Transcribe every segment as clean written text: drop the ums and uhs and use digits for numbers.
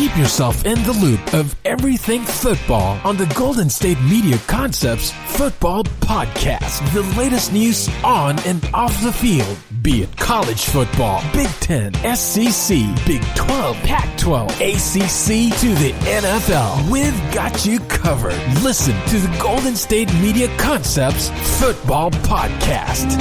Keep yourself in the loop of everything football on the Golden State Media Concepts Football Podcast. The latest news on and off the field, be it college football, Big Ten, SEC, Big 12, Pac-12, ACC to the NFL. We've got you covered. Listen to the Golden State Media Concepts Football Podcast.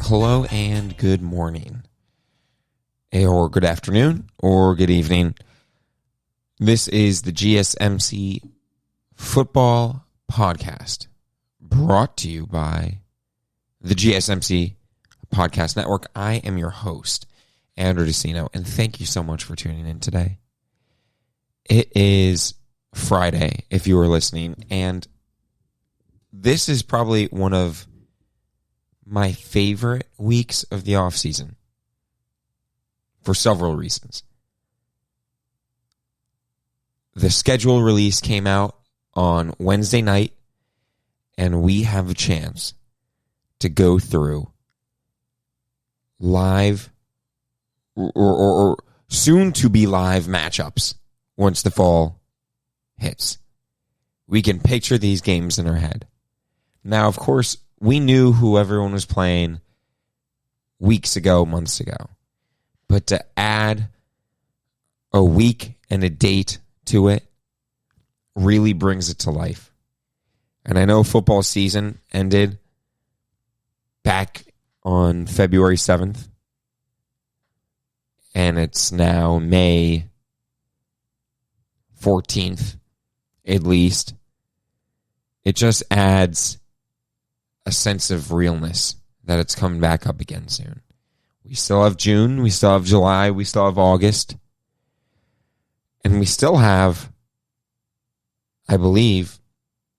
Hello and good morning, or good afternoon, or good evening. This is the GSMC Football Podcast, brought to you by the GSMC Podcast Network. I am your host, Andrew DeCino, and thank you so much for tuning in today. It is Friday, if you are listening, and this is probably one of my favorite weeks of the offseason for several reasons. The schedule release came out on Wednesday night, and we have a chance to go through live or soon to be live matchups once the fall hits. We can picture these games in our head. Now, of course, we knew who everyone was playing weeks ago, months ago. But to add a week and a date to it really brings it to life. And I know football season ended back on February 7th. And it's now May 14th, at least. It just adds a sense of realness that it's coming back up again soon. We still have June, we still have July, we still have August, and we still have, I believe,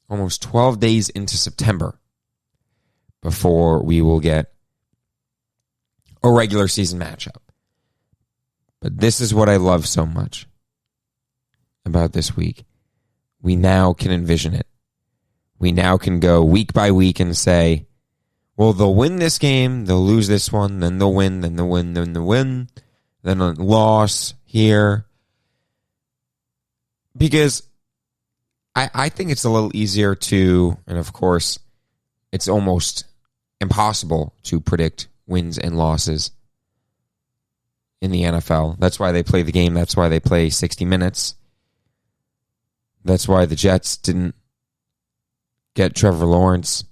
almost 12 days into September before we will get a regular season matchup. But this is what I love so much about this week. We now can envision it. We now can go week by week and say, well, they'll win this game, they'll lose this one, then they'll win, then they'll win, then they'll win, then a loss here. Because I think it's a little easier to, and of course, it's almost impossible to predict wins and losses in the NFL. That's why they play the game. That's why they play 60 minutes. That's why the Jets didn't get Trevor Lawrence,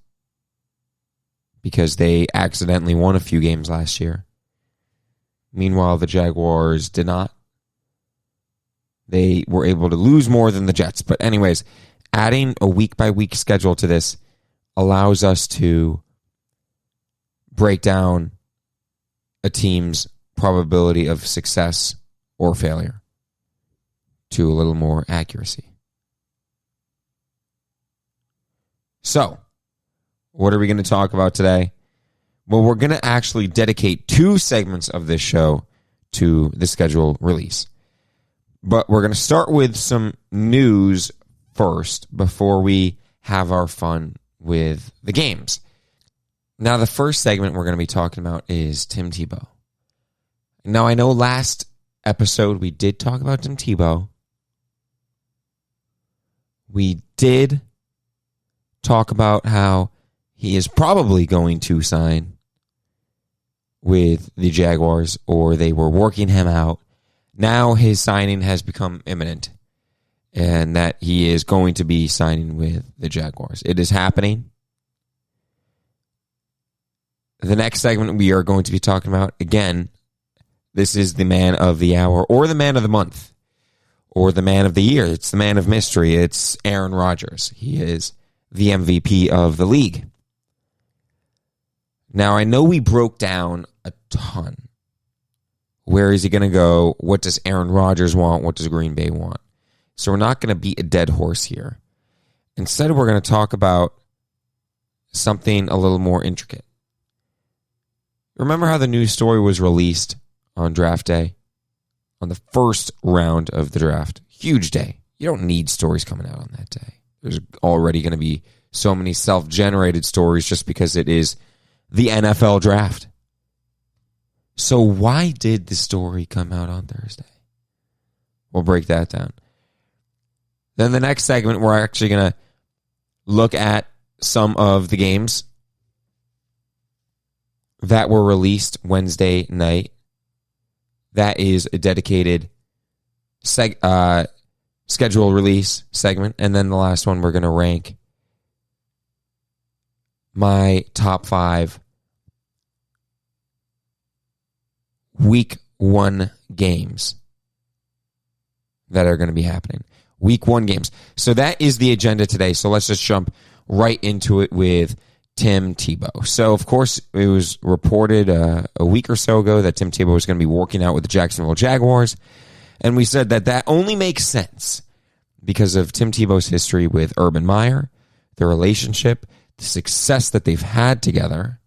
because they accidentally won a few games last year. Meanwhile, the Jaguars did not. They were able to lose more than the Jets. But anyways, adding a week-by-week schedule to this allows us to break down a team's probability of success or failure to a little more accuracy. So, what are we going to talk about today? Well, we're going to actually dedicate 2 segments of this show to the schedule release. But we're going to start with some news first before we have our fun with the games. Now, the first segment we're going to be talking about is Tim Tebow. Now, I know last episode we did talk about Tim Tebow. We did talk about how he is probably going to sign with the Jaguars, or they were working him out. Now his signing has become imminent, and that he is going to be signing with the Jaguars. It is happening. The next segment we are going to be talking about, again, this is the man of the hour, or the man of the month, or the man of the year. It's the man of mystery. It's Aaron Rodgers. He is the MVP of the league. Now, I know we broke down a ton. Where is he going to go? What does Aaron Rodgers want? What does Green Bay want? So we're not going to beat a dead horse here. Instead, we're going to talk about something a little more intricate. Remember how the news story was released on draft day? On the first round of the draft. Huge day. You don't need stories coming out on that day. There's already going to be so many self-generated stories just because it is the NFL draft. So why did the story come out on Thursday? We'll break that down. Then the next segment, we're actually going to look at some of the games that were released Wednesday night. That is a dedicated schedule release segment. And then the last one, we're going to rank my top 5 week 1 games that are going to be happening. Week 1 games. So that is the agenda today. So let's just jump right into it with Tim Tebow. So, of course, it was reported a week or so ago that Tim Tebow was going to be working out with the Jacksonville Jaguars. And we said that that only makes sense because of Tim Tebow's history with Urban Meyer, their relationship, the success that they've had together.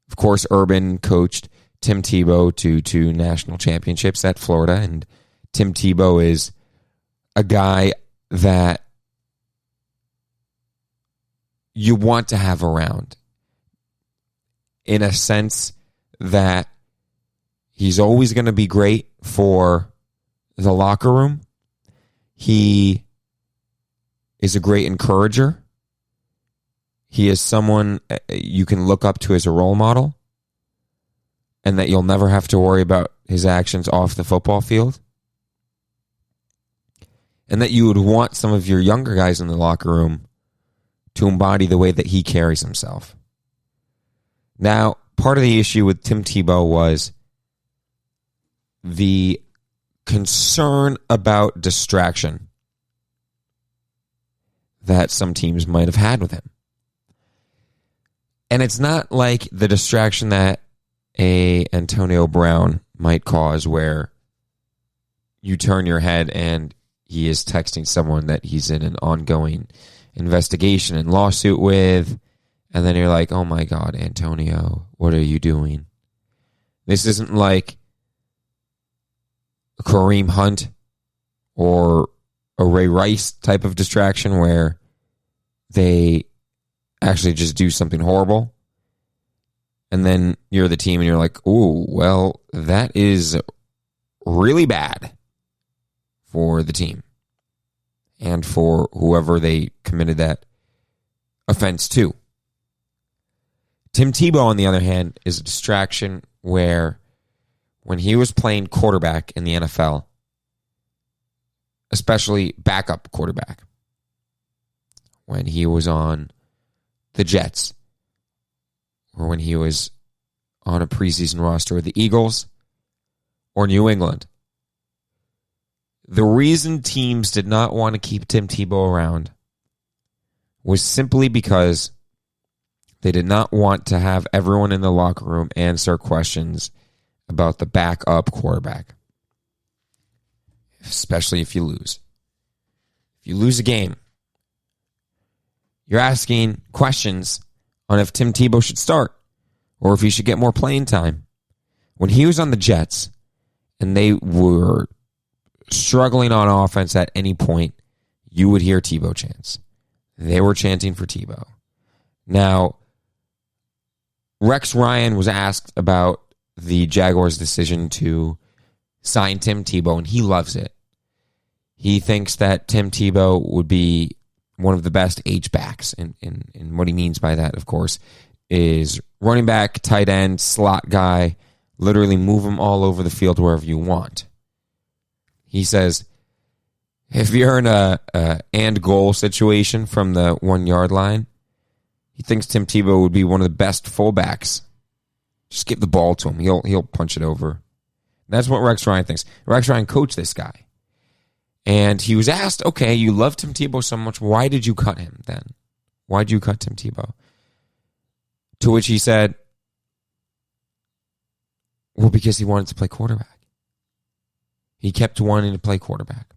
Of course, Urban coached Tim Tebow to 2 national championships at Florida, and Tim Tebow is a guy that you want to have around in a sense that he's always going to be great for the locker room. He is a great encourager. He is someone you can look up to as a role model and that you'll never have to worry about his actions off the football field. And that you would want some of your younger guys in the locker room to embody the way that he carries himself. Now, part of the issue with Tim Tebow was the concern about distraction that some teams might have had with him. And it's not like the distraction that a Antonio Brown might cause where you turn your head and he is texting someone that he's in an ongoing investigation and lawsuit with, and then you're like, oh my God, Antonio, what are you doing? This isn't like a Kareem Hunt or a Ray Rice type of distraction where they actually just do something horrible, and then you're the team and you're like, oh, well, that is really bad for the team and for whoever they committed that offense to. Tim Tebow, on the other hand, is a distraction where when he was playing quarterback in the NFL, especially backup quarterback, when he was on the Jets, or when he was on a preseason roster with the Eagles or New England, the reason teams did not want to keep Tim Tebow around was simply because they did not want to have everyone in the locker room answer questions about the backup quarterback, especially if you lose. If you lose a game, you're asking questions on if Tim Tebow should start or if he should get more playing time. When he was on the Jets and they were struggling on offense at any point, you would hear Tebow chants. They were chanting for Tebow. Now, Rex Ryan was asked about the Jaguars' decision to sign Tim Tebow, and he loves it. He thinks that Tim Tebow would be one of the best H-backs. And what he means by that, of course, is running back, tight end, slot guy, literally move him all over the field wherever you want. He says, if you're in a and goal situation from the 1 yard line, he thinks Tim Tebow would be one of the best fullbacks. Just give the ball to him. He'll punch it over. That's what Rex Ryan thinks. Rex Ryan coached this guy. And he was asked, okay, you love Tim Tebow so much, why did you cut him then? Why'd you cut Tim Tebow? To which he said, well, because he wanted to play quarterback. He kept wanting to play quarterback.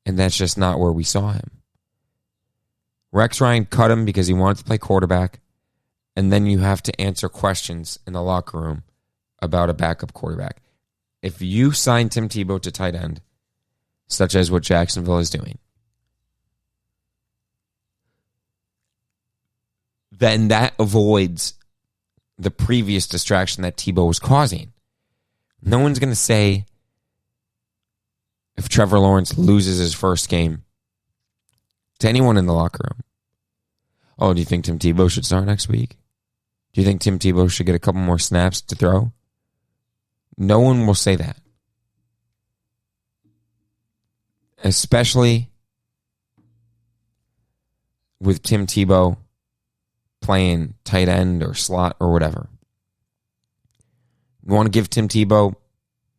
And that's just not where we saw him. Rex Ryan cut him because he wanted to play quarterback. And then you have to answer questions in the locker room about a backup quarterback. If you sign Tim Tebow to tight end, such as what Jacksonville is doing, then that avoids the previous distraction that Tebow was causing. No one's going to say, if Trevor Lawrence loses his first game, to anyone in the locker room, oh, do you think Tim Tebow should start next week? Do you think Tim Tebow should get a couple more snaps to throw? No one will say that. Especially with Tim Tebow playing tight end or slot or whatever. You want to give Tim Tebow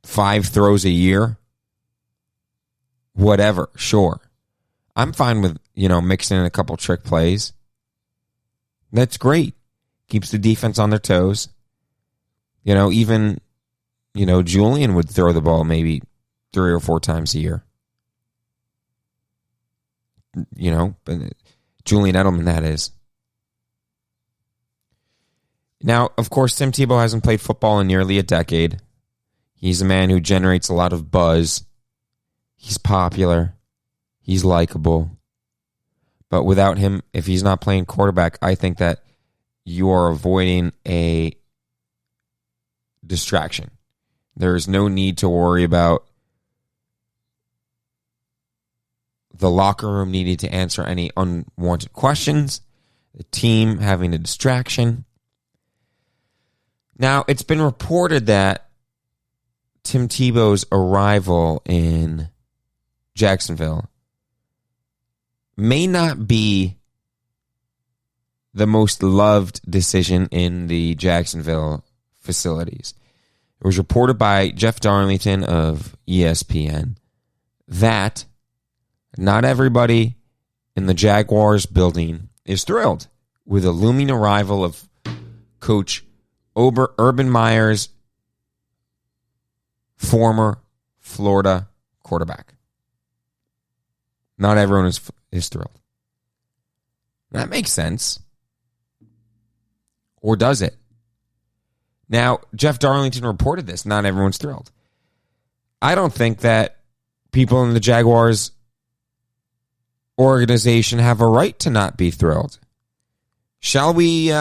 5 throws a year? Whatever, sure. I'm fine with, mixing in a couple trick plays. That's great. Keeps the defense on their toes. Even, Julian would throw the ball maybe 3 or 4 times a year. Julian Edelman, that is. Now, of course, Tim Tebow hasn't played football in nearly a decade. He's a man who generates a lot of buzz. He's popular. He's likable. But without him, if he's not playing quarterback, I think that you are avoiding a distraction. There is no need to worry about the locker room needing to answer any unwanted questions, the team having a distraction. Now, it's been reported that Tim Tebow's arrival in Jacksonville may not be the most loved decision in the Jacksonville facilities. It was reported by Jeff Darlington of ESPN that not everybody in the Jaguars building is thrilled with the looming arrival of Coach Urban Meyer's former Florida quarterback. Not everyone is thrilled. That makes sense. Or does it? Now, Jeff Darlington reported this. Not everyone's thrilled. I don't think that people in the Jaguars organization have a right to not be thrilled. Shall we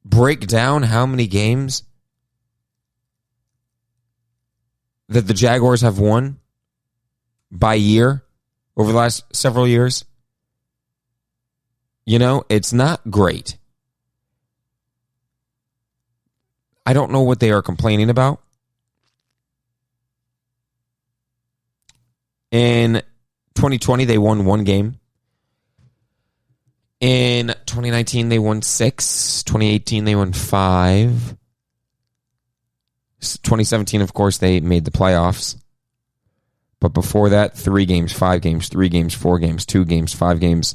break down how many games that the Jaguars have won by year over the last several years? It's not great. I don't know what they are complaining about. In 2020, they won 1 game. In 2019, they won 6. 2018, they won 5. 2017, of course, they made the playoffs. But before that, 3 games, 5 games, 3 games, 4 games, 2 games, 5 games.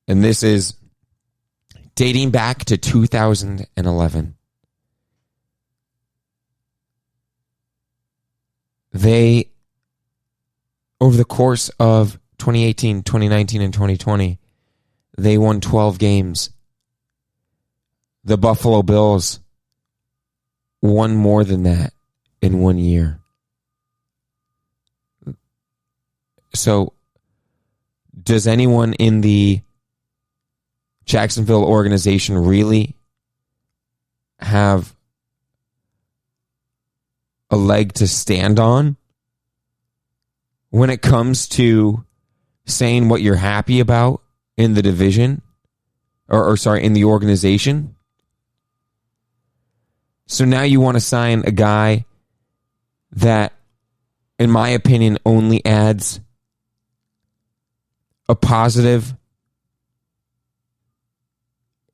And this is dating back to 2011. They, over the course of 2018, 2019, and 2020, they won 12 games. The Buffalo Bills won more than that in 1 year. So, does anyone in the Jacksonville organization really have a leg to stand on when it comes to saying what you're happy about in the division or in the organization? So now you want to sign a guy that, in my opinion, only adds a positive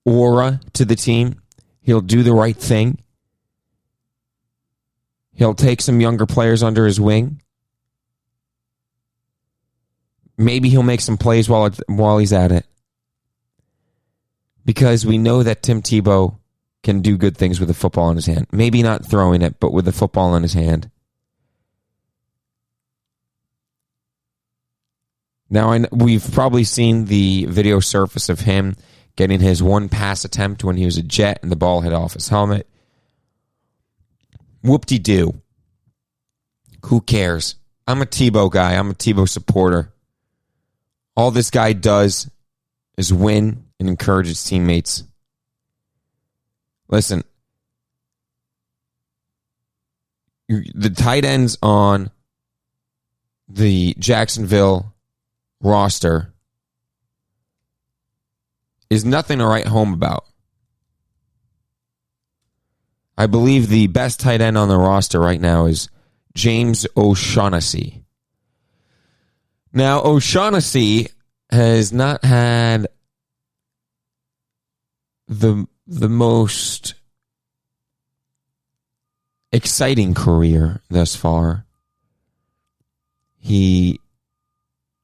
aura to the team. He'll do the right thing. He'll take some younger players under his wing. maybe he'll make some plays while he's at it. Because we know that Tim Tebow can do good things with the football in his hand. Maybe not throwing it, but with the football in his hand. Now, we've probably seen the video surface of him getting his one pass attempt when he was a Jet and the ball hit off his helmet. Whoop-de-doo. Who cares? I'm a Tebow guy. I'm a Tebow supporter. All this guy does is win and encourage his teammates. Listen, the tight ends on the Jacksonville roster is nothing to write home about. I believe the best tight end on the roster right now is James O'Shaughnessy. Now, O'Shaughnessy has not had the most exciting career thus far. He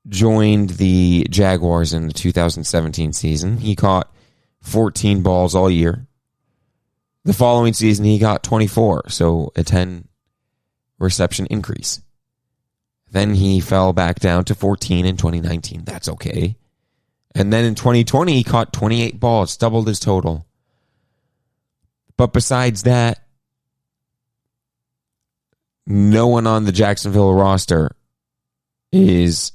joined the Jaguars in the 2017 season. He caught 14 balls all year. The following season, he got 24, so a 10 reception increase. Then he fell back down to 14 in 2019. That's okay. And then in 2020, he caught 28 balls, doubled his total. But besides that, no one on the Jacksonville roster is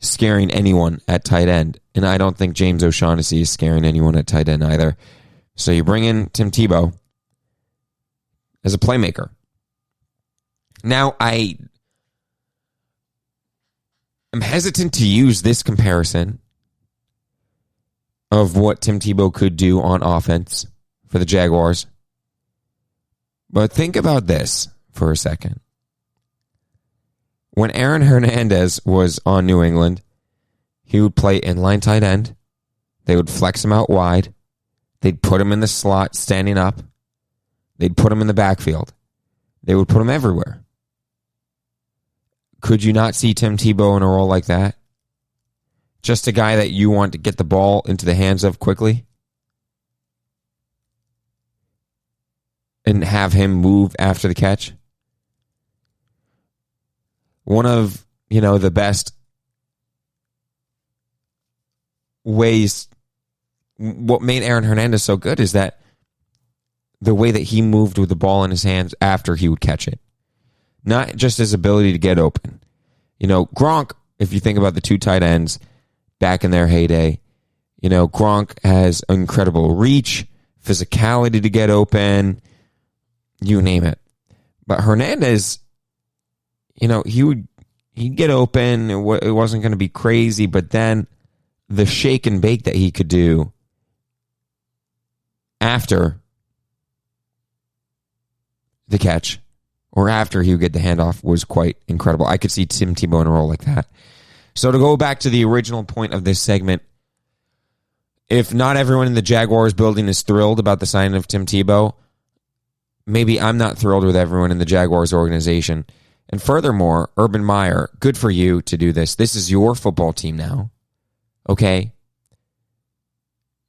scaring anyone at tight end. And I don't think James O'Shaughnessy is scaring anyone at tight end either. So you bring in Tim Tebow as a playmaker. Now, I am hesitant to use this comparison of what Tim Tebow could do on offense for the Jaguars. But think about this for a second. When Aaron Hernandez was on New England, he would play inline tight end. They would flex him out wide. They'd put him in the slot standing up. They'd put him in the backfield. They would put him everywhere. Could you not see Tim Tebow in a role like that? Just a guy that you want to get the ball into the hands of quickly? And have him move after the catch? One of, the best ways, what made Aaron Hernandez so good is that the way that he moved with the ball in his hands after he would catch it. Not just his ability to get open. Gronk, if you think about the two tight ends back in their heyday, Gronk has incredible reach, physicality to get open, you name it. But Hernandez, he'd get open. It wasn't going to be crazy, but then the shake and bake that he could do after the catch or after he would get the handoff was quite incredible. I could see Tim Tebow in a role like that. So to go back to the original point of this segment, if not everyone in the Jaguars building is thrilled about the signing of Tim Tebow, maybe I'm not thrilled with everyone in the Jaguars organization. And furthermore, Urban Meyer, good for you to do this. This is your football team now. Okay?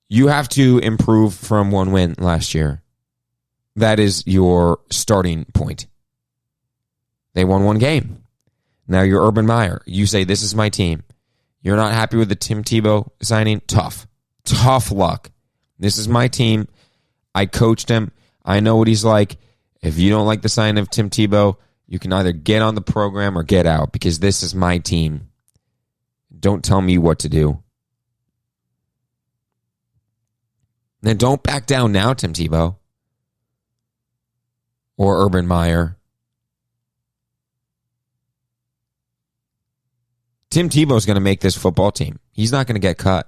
You have to improve from one win last year. That is your starting point. They won one game. Now you're Urban Meyer. You say, this is my team. You're not happy with the Tim Tebow signing? Tough. Tough luck. This is my team. I coached him. I know what he's like. If you don't like the signing of Tim Tebow, you can either get on the program or get out because this is my team. Don't tell me what to do. Then don't back down now, Tim Tebow. Or Urban Meyer. Tim Tebow's going to make this football team. He's not going to get cut.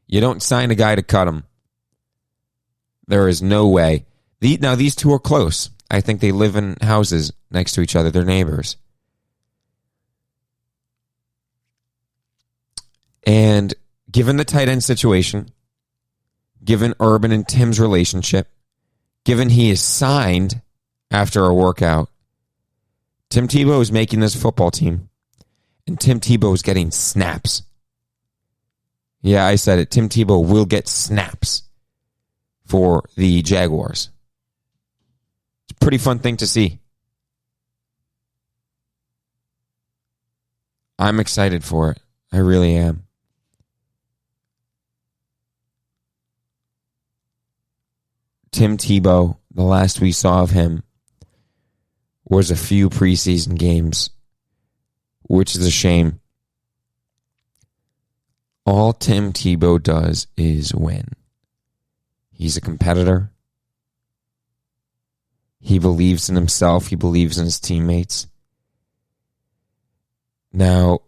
You don't sign a guy to cut him. There is no way. Now, these two are close. I think they live in houses next to each other. They're neighbors. And given the tight end situation, given Urban and Tim's relationship, given he is signed after a workout, Tim Tebow is making this football team. And Tim Tebow is getting snaps. Yeah, I said it. Tim Tebow will get snaps for the Jaguars. It's a pretty fun thing to see. I'm excited for it. I really am. Tim Tebow, the last we saw of him was a few preseason games, which is a shame. All Tim Tebow does is win. He's a competitor. He believes in himself. He believes in his teammates. Now,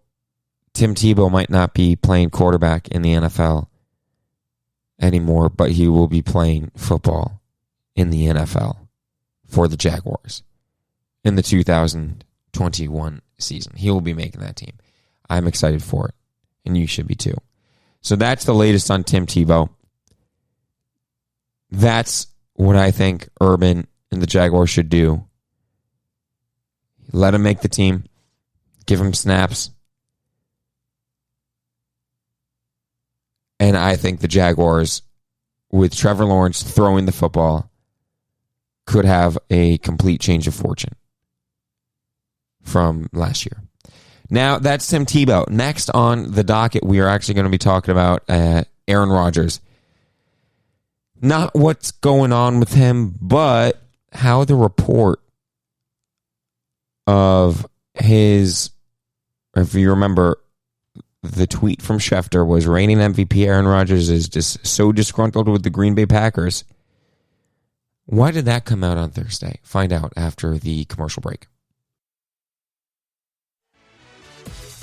Tim Tebow might not be playing quarterback in the NFL anymore, but he will be playing football in the NFL for the Jaguars in the 2021 season. He will be making that team. I'm excited for it, and you should be too. So that's the latest on Tim Tebow. That's what I think Urban and the Jaguars should do. Let him make the team. Give him snaps. And I think the Jaguars, with Trevor Lawrence throwing the football, could have a complete change of fortune from last year. Now, that's Tim Tebow. Next on the docket, we are actually going to be talking about Aaron Rodgers. Not what's going on with him, but how the report of his, if you remember, the tweet from Schefter was reigning MVP Aaron Rodgers is just so disgruntled with the Green Bay Packers. Why did that come out on Thursday? Find out after the commercial break.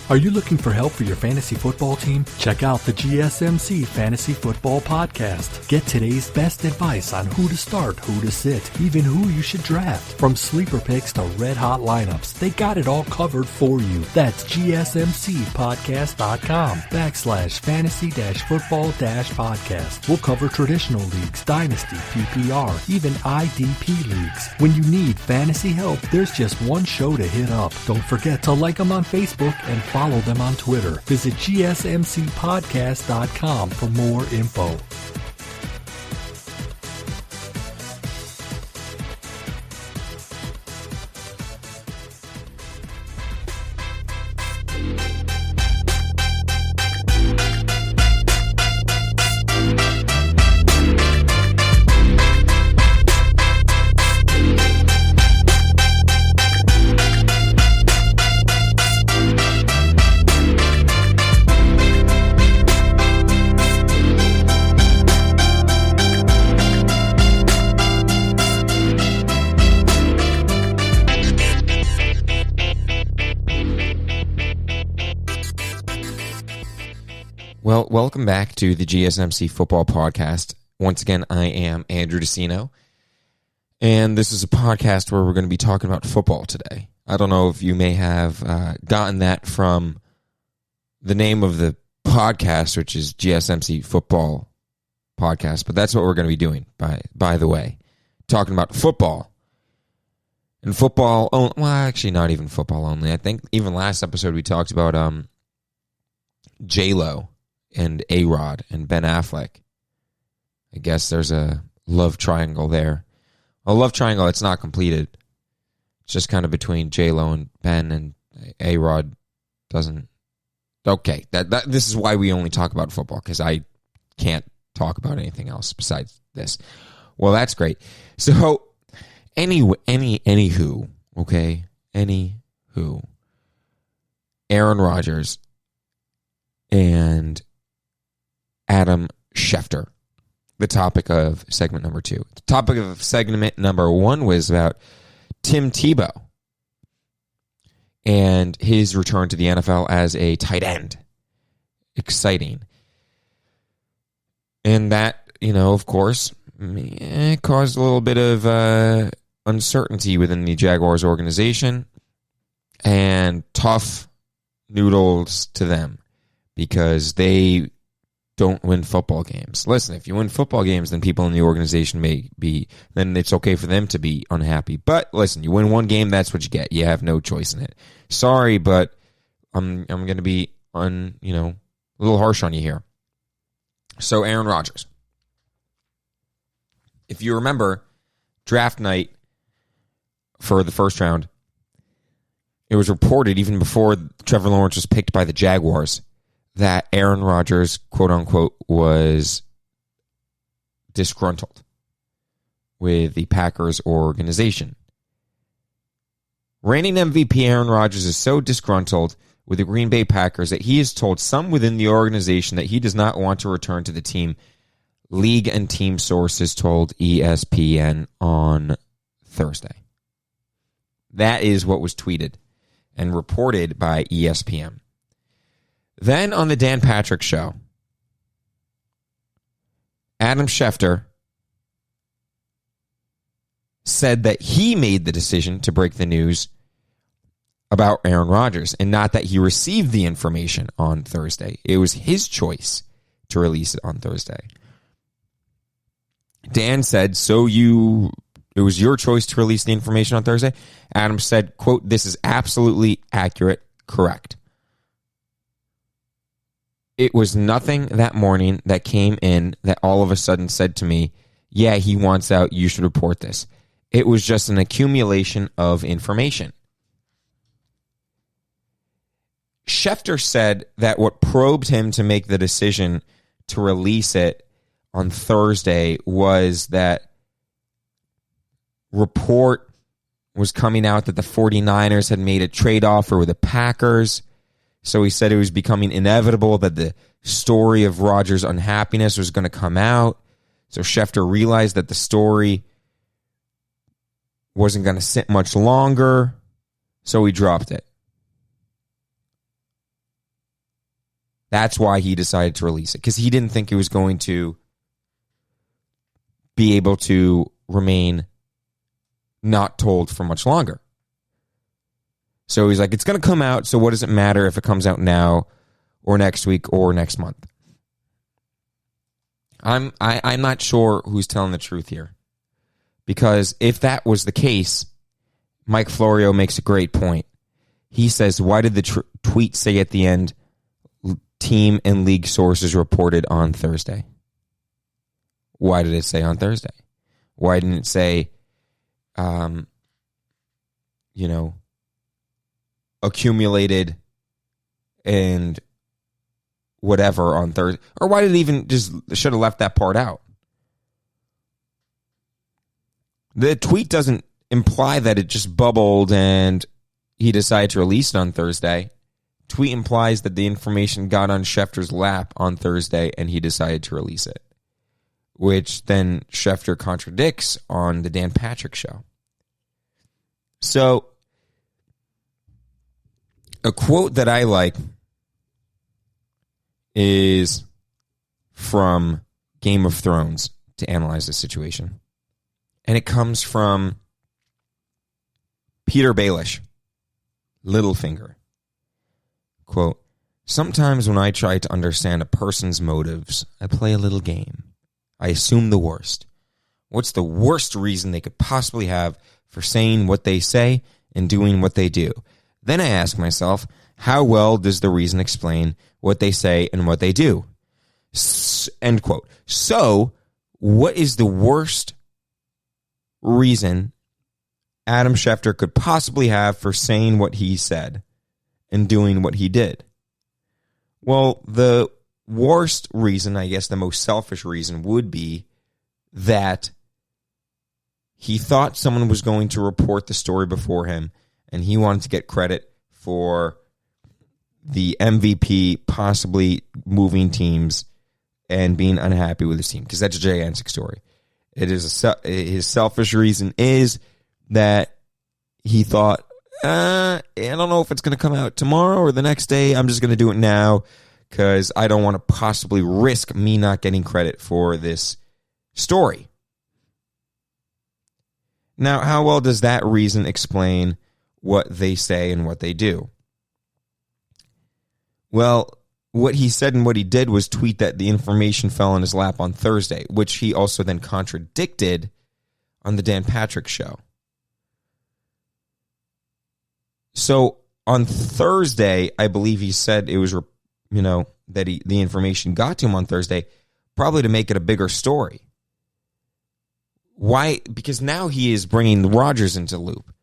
Are you looking for help for your fantasy football team? Check out the GSMC Fantasy Football Podcast. Get today's best advice on who to start, who to sit, even who you should draft. From sleeper picks to red-hot lineups, they got it all covered for you. That's gsmcpodcast.com/fantasy-football-podcast. We'll cover traditional leagues, dynasty, PPR, even IDP leagues. When you need fantasy help, there's just one show to hit up. Don't forget to like them on Facebook and follow them on Twitter. Visit gsmcpodcast.com for more info. Well, welcome back to the GSMC Football Podcast. Once again, I am Andrew DeCino, and this is a podcast where we're going to be talking about football today. I don't know if you may have gotten that from the name of the podcast, which is GSMC Football Podcast, but that's what we're going to be doing, by the way, talking about football. And football, well, actually not even football only. I think even last episode we talked about J-Lo and A-Rod and Ben Affleck. I guess there's a love triangle there. A love triangle that's not completed. It's just kind of between J-Lo and Ben, and A-Rod doesn't. Okay, this is why we only talk about football, because I can't talk about anything else besides this. Well, that's great. So, anywho, okay? Anywho. Aaron Rodgers and Adam Schefter, the topic of segment number 2. The topic of segment number 1 was about Tim Tebow and his return to the NFL as a tight end. Exciting. And that, of course, caused a little bit of uncertainty within the Jaguars organization and tough noodles to them, because they don't win football games. Listen, if you win football games, then people in the organization then it's okay for them to be unhappy. But listen, you win one game, that's what you get. You have no choice in it. Sorry, but I'm going to be a little harsh on you here. So Aaron Rodgers. If you remember, draft night for the first round, it was reported even before Trevor Lawrence was picked by the Jaguars that Aaron Rodgers, quote unquote, was disgruntled with the Packers organization. Reigning MVP Aaron Rodgers is so disgruntled with the Green Bay Packers that he has told some within the organization that he does not want to return to the team. League and team sources told ESPN on Thursday. That is what was tweeted and reported by ESPN. Then on the Dan Patrick Show, Adam Schefter said that he made the decision to break the news about Aaron Rodgers and not that he received the information on Thursday. It was his choice to release it on Thursday. Dan said, it was your choice to release the information on Thursday? Adam said, quote, "This is absolutely accurate, correct. It was nothing that morning that came in that all of a sudden said to me, yeah, he wants out, you should report this. It was just an accumulation of information." Schefter said that what probed him to make the decision to release it on Thursday was that report was coming out that the 49ers had made a trade offer with the Packers. So he said it was becoming inevitable that the story of Rodgers' unhappiness was going to come out. So Schefter realized that the story wasn't going to sit much longer, so he dropped it. That's why he decided to release it, because he didn't think it was going to be able to remain not told for much longer. So he's like, it's going to come out, so what does it matter if it comes out now or next week or next month? I'm not sure who's telling the truth here. Because if that was the case, Mike Florio makes a great point. He says, why did the tweet say at the end, team and league sources reported on Thursday? Why did it say on Thursday? Why didn't it say, accumulated and whatever on Thursday? Or why did it even just should have left that part out? The tweet doesn't imply that it just bubbled and he decided to release it on Thursday. Tweet implies that the information got on Schefter's lap on Thursday and he decided to release it, which then Schefter contradicts on the Dan Patrick Show. So, a quote that I like is from Game of Thrones to analyze the situation. And it comes from Peter Baelish, Littlefinger. Quote, "Sometimes when I try to understand a person's motives, I play a little game. I assume the worst. What's the worst reason they could possibly have for saying what they say and doing what they do? Then I ask myself, how well does the reason explain what they say and what they do?" End quote. So, what is the worst reason Adam Schefter could possibly have for saying what he said and doing what he did? Well, the worst reason, I guess the most selfish reason, would be that he thought someone was going to report the story before him, and he wanted to get credit for the MVP possibly moving teams and being unhappy with his team, because that's a gigantic story. It is his selfish reason is that he thought, I don't know if it's going to come out tomorrow or the next day. I'm just going to do it now because I don't want to possibly risk me not getting credit for this story. Now, how well does that reason explain what they say and what they do? Well, what he said and what he did was tweet that the information fell in his lap on Thursday, which he also then contradicted on the Dan Patrick Show. So on Thursday, I believe he said it was, that the information got to him on Thursday, probably to make it a bigger story. Why? Because now he is bringing Rodgers into the loop.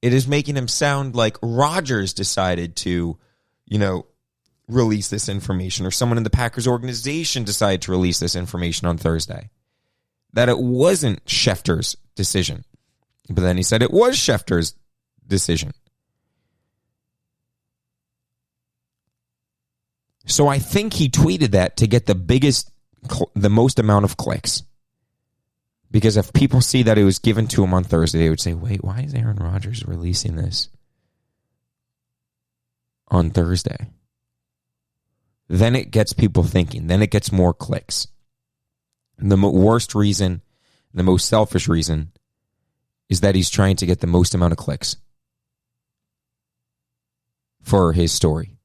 It is making him sound like Rodgers decided to, release this information, or someone in the Packers organization decided to release this information on Thursday. That it wasn't Schefter's decision. But then he said it was Schefter's decision. So I think he tweeted that to get the most amount of clicks. Because if people see that it was given to him on Thursday, they would say, wait, why is Aaron Rodgers releasing this on Thursday? Then it gets people thinking. Then it gets more clicks. And the worst reason, the most selfish reason, is that he's trying to get the most amount of clicks for his story.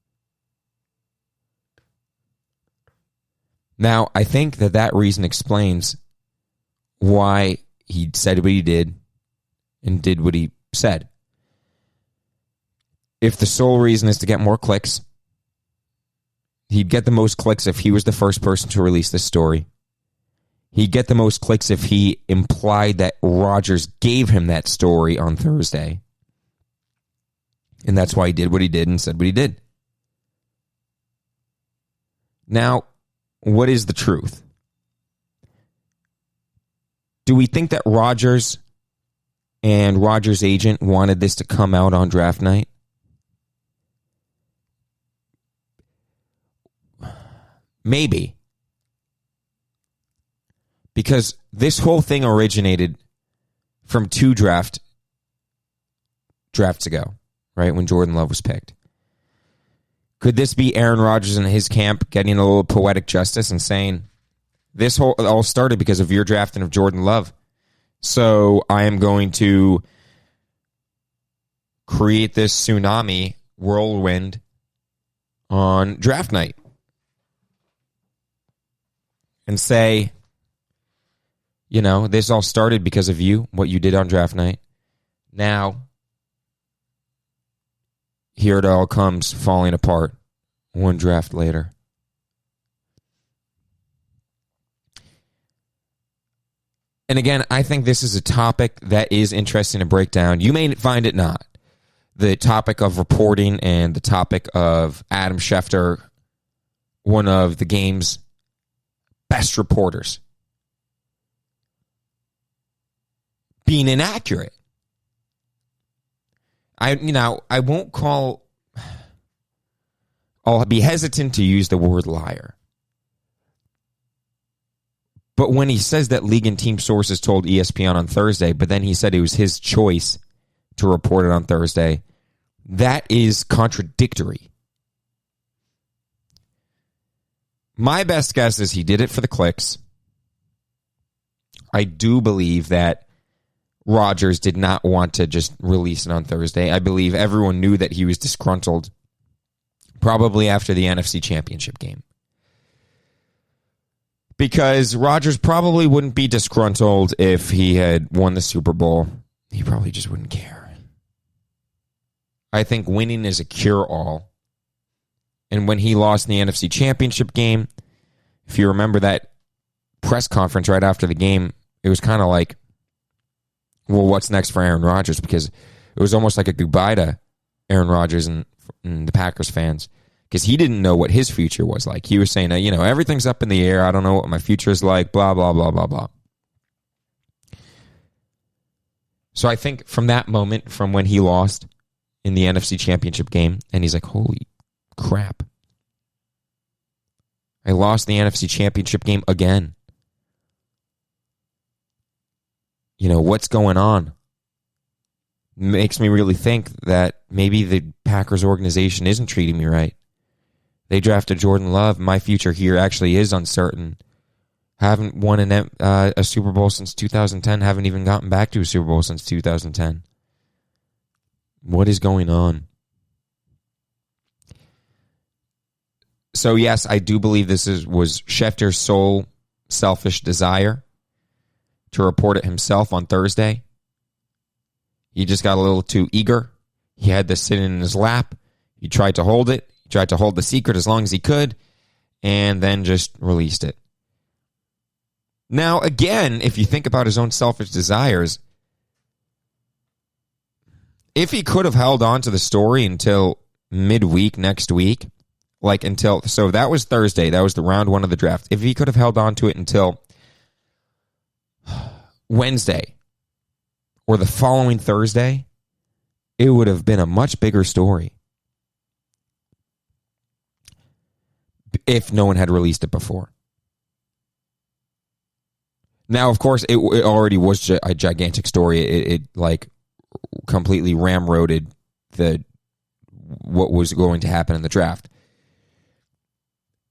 Now, I think that reason explains why he said what he did and did what he said. If the sole reason is to get more clicks, he'd get the most clicks if he was the first person to release this story. He'd get the most clicks if he implied that Rodgers gave him that story on Thursday. And that's why he did what he did and said what he did. Now, what is the truth? Do we think that Rodgers and Rodgers' agent wanted this to come out on draft night? Maybe. Because this whole thing originated from 2 drafts ago, right, when Jordan Love was picked. Could this be Aaron Rodgers and his camp getting a little poetic justice and saying, this all started because of your drafting of Jordan Love, so I am going to create this tsunami whirlwind on draft night and say, this all started because of you, what you did on draft night. Now, here it all comes falling apart one draft later. And again, I think this is a topic that is interesting to break down. You may find it not. The topic of reporting and the topic of Adam Schefter, one of the game's best reporters, being inaccurate. I'll be hesitant to use the word liar. But when he says that league and team sources told ESPN on Thursday, but then he said it was his choice to report it on Thursday, that is contradictory. My best guess is he did it for the clicks. I do believe that Rodgers did not want to just release it on Thursday. I believe everyone knew that he was disgruntled probably after the NFC Championship game. Because Rodgers probably wouldn't be disgruntled if he had won the Super Bowl. He probably just wouldn't care. I think winning is a cure-all. And when he lost in the NFC Championship game, if you remember that press conference right after the game, it was kind of like, well, what's next for Aaron Rodgers? Because it was almost like a goodbye to Aaron Rodgers and the Packers fans, because he didn't know what his future was like. He was saying, everything's up in the air. I don't know what my future is like, blah, blah, blah, blah, blah. So I think from that moment, from when he lost in the NFC Championship game, and he's like, holy crap. I lost the NFC Championship game again. What's going on? Makes me really think that maybe the Packers organization isn't treating me right. They drafted Jordan Love. My future here actually is uncertain. Haven't won a Super Bowl since 2010. Haven't even gotten back to a Super Bowl since 2010. What is going on? So yes, I do believe this was Schefter's sole selfish desire to report it himself on Thursday. He just got a little too eager. He had this sitting in his lap. He tried to hold it. He tried to hold the secret as long as he could, and then just released it. Now, again, if you think about his own selfish desires, if he could have held on to the story until midweek next week, so that was Thursday, that was the round one of the draft. If he could have held on to it until Wednesday or the following Thursday, it would have been a much bigger story if no one had released it before. Now, of course, it already was a gigantic story. It completely ramroded what was going to happen in the draft.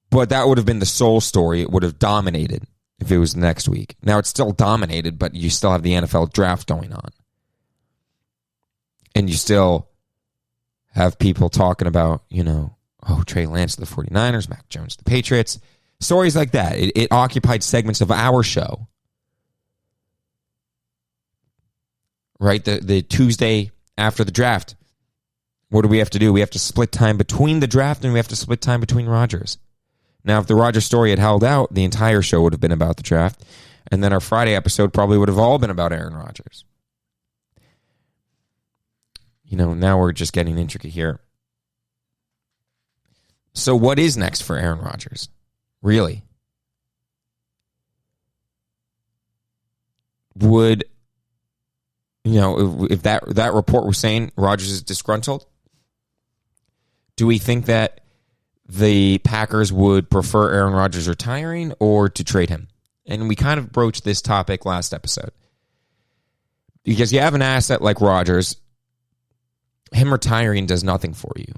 But that would have been the sole story. It would have dominated if it was next week. Now, it's still dominated, but you still have the NFL draft going on. And you still have people talking about, Trey Lance to the 49ers, Mac Jones to the Patriots. Stories like that. It occupied segments of our show. Right? The Tuesday after the draft. What do we have to do? We have to split time between the draft and we have to split time between Rodgers. Now, if the Rodgers story had held out, the entire show would have been about the draft. And then our Friday episode probably would have all been about Aaron Rodgers. Now we're just getting intricate here. So what is next for Aaron Rodgers? Really? Would, if that report was saying Rodgers is disgruntled, do we think that the Packers would prefer Aaron Rodgers retiring or to trade him? And we kind of broached this topic last episode. Because you have an asset like Rodgers, him retiring does nothing for you.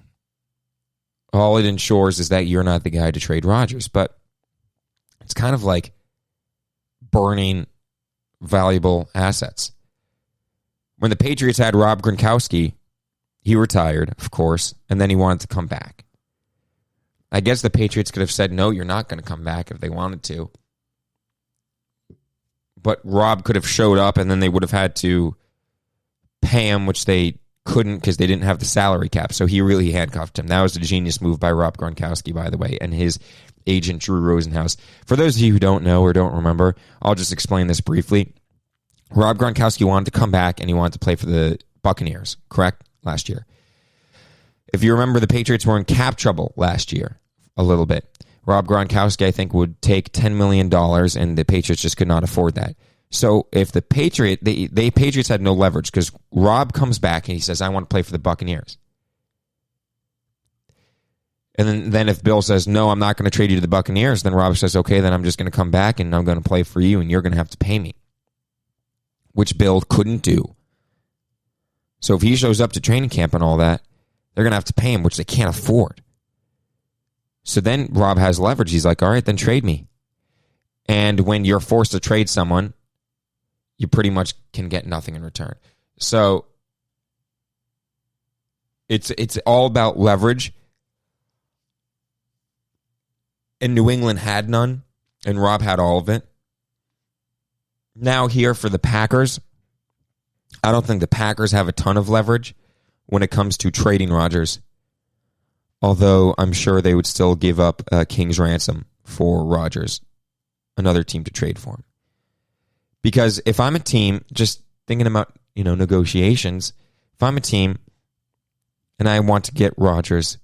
All it ensures is that you're not the guy to trade Rodgers. But it's kind of like burning valuable assets. When the Patriots had Rob Gronkowski, he retired, of course, and then he wanted to come back. I guess the Patriots could have said, no, you're not going to come back if they wanted to. But Rob could have showed up, and then they would have had to pay him, which they couldn't because they didn't have the salary cap. So he really handcuffed him. That was a genius move by Rob Gronkowski, by the way, and his agent, Drew Rosenhaus. For those of you who don't know or don't remember, I'll just explain this briefly. Rob Gronkowski wanted to come back, and he wanted to play for the Buccaneers, correct? Last year. If you remember, the Patriots were in cap trouble last year a little bit. Rob Gronkowski, I think, would take $10 million, and the Patriots just could not afford that. So if the Patriots had no leverage because Rob comes back and he says, I want to play for the Buccaneers. And then if Bill says, no, I'm not going to trade you to the Buccaneers, then Rob says, okay, then I'm just going to come back and I'm going to play for you and you're going to have to pay me. Which Bill couldn't do. So if he shows up to training camp and all that, they're going to have to pay him, which they can't afford. So then Rob has leverage. He's like, all right, then trade me. And when you're forced to trade someone, you pretty much can get nothing in return. So it's all about leverage. And New England had none, and Rob had all of it. Now here for the Packers, I don't think the Packers have a ton of leverage when it comes to trading Rodgers. Although I'm sure they would still give up a king's ransom for Rodgers, another team to trade for him. Because if I'm a team, just thinking about, negotiations, if I'm a team and I want to get Rodgers,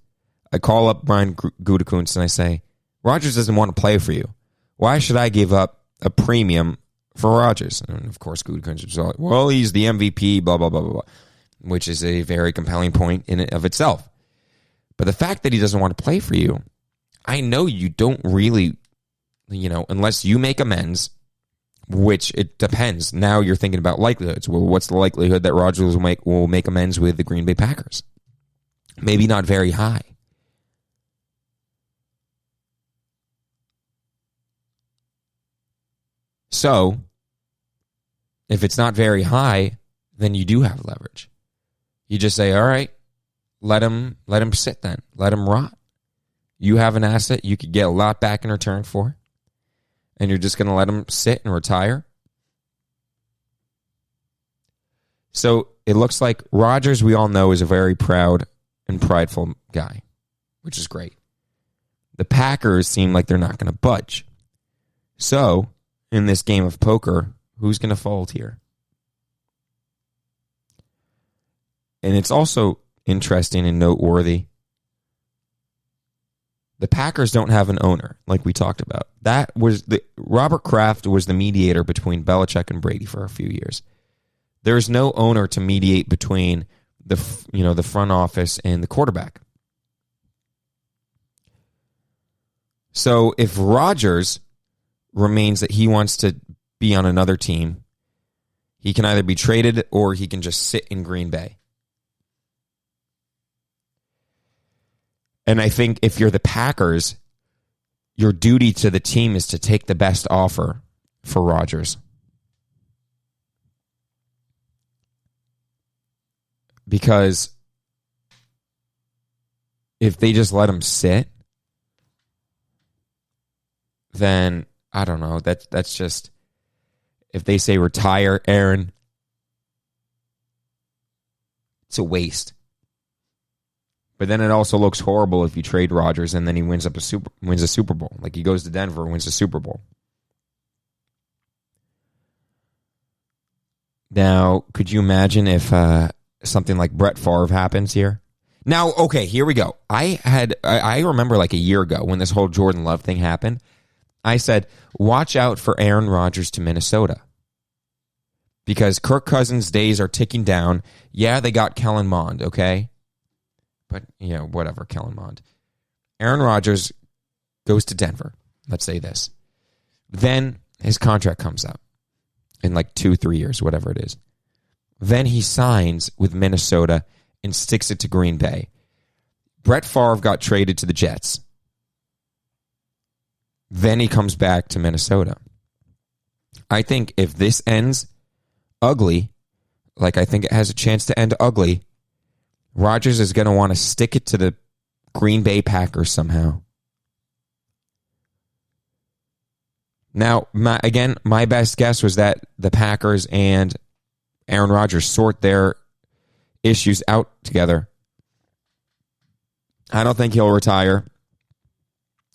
I call up Brian Gutekunst and I say, Rodgers doesn't want to play for you. Why should I give up a premium for Rodgers? And of course, Gutekunst is like, well, he's the MVP, blah, blah, blah, blah, blah, which is a very compelling point in and of itself. But the fact that he doesn't want to play for you, I know you don't really, unless you make amends, which it depends. Now you're thinking about likelihoods. Well, what's the likelihood that Rodgers will make amends with the Green Bay Packers? Maybe not very high. So, if it's not very high, then you do have leverage. You just say, all right, let him sit then. Let him rot. You have an asset you could get a lot back in return for, and you're just going to let him sit and retire. So it looks like Rodgers, we all know, is a very proud and prideful guy, which is great. The Packers seem like they're not going to budge. So, in this game of poker, who's going to fold here? And it's also interesting and noteworthy. The Packers don't have an owner, like we talked about. Robert Kraft was the mediator between Belichick and Brady for a few years. There's no owner to mediate between the front office and the quarterback. So if Rodgers remains that he wants to be on another team, he can either be traded or he can just sit in Green Bay. And I think if you're the Packers, your duty to the team is to take the best offer for Rodgers. Because if they just let him sit, then I don't know. That's just, if they say retire, Aaron, it's a waste. But then it also looks horrible if you trade Rodgers and then he wins a Super Bowl. Like he goes to Denver and wins a Super Bowl. Now, could you imagine if something like Brett Favre happens here? Now, okay, here we go. I remember like a year ago when this whole Jordan Love thing happened. I said, watch out for Aaron Rodgers to Minnesota. Because Kirk Cousins' days are ticking down. Yeah, they got Kellen Mond, okay? But, whatever, Kellen Mond. Aaron Rodgers goes to Denver. Let's say this. Then his contract comes up in like 2-3 years, whatever it is. Then he signs with Minnesota and sticks it to Green Bay. Brett Favre got traded to the Jets. Then he comes back to Minnesota. I think if this ends ugly, like I think it has a chance to end ugly, Rodgers is going to want to stick it to the Green Bay Packers somehow. Now, my best guess was that the Packers and Aaron Rodgers sort their issues out together. I don't think he'll retire,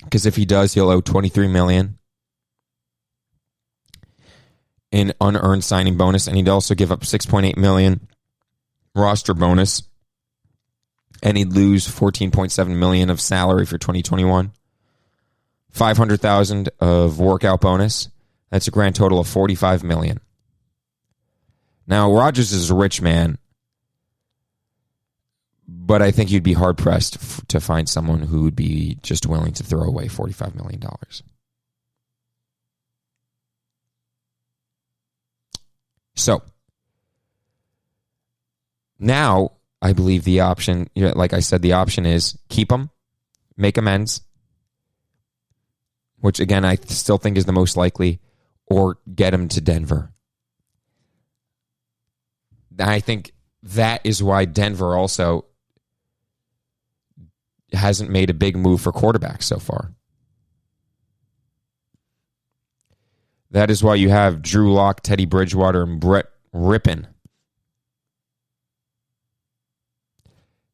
because if he does, he'll owe $23 million in unearned signing bonus, and he'd also give up $6.8 million roster bonus, and he'd lose $14.7 million of salary for 2021, $500,000 of workout bonus. That's a grand total of $45 million. Now, Rodgers is a rich man, but I think you'd be hard-pressed to find someone who would be just willing to throw away $45 million. So, now, I believe the option, like I said, the option is keep him, make amends, which, again, I still think is the most likely, or get him to Denver. I think that is why Denver also hasn't made a big move for quarterbacks so far. That is why you have Drew Lock, Teddy Bridgewater, and Brett Rippon.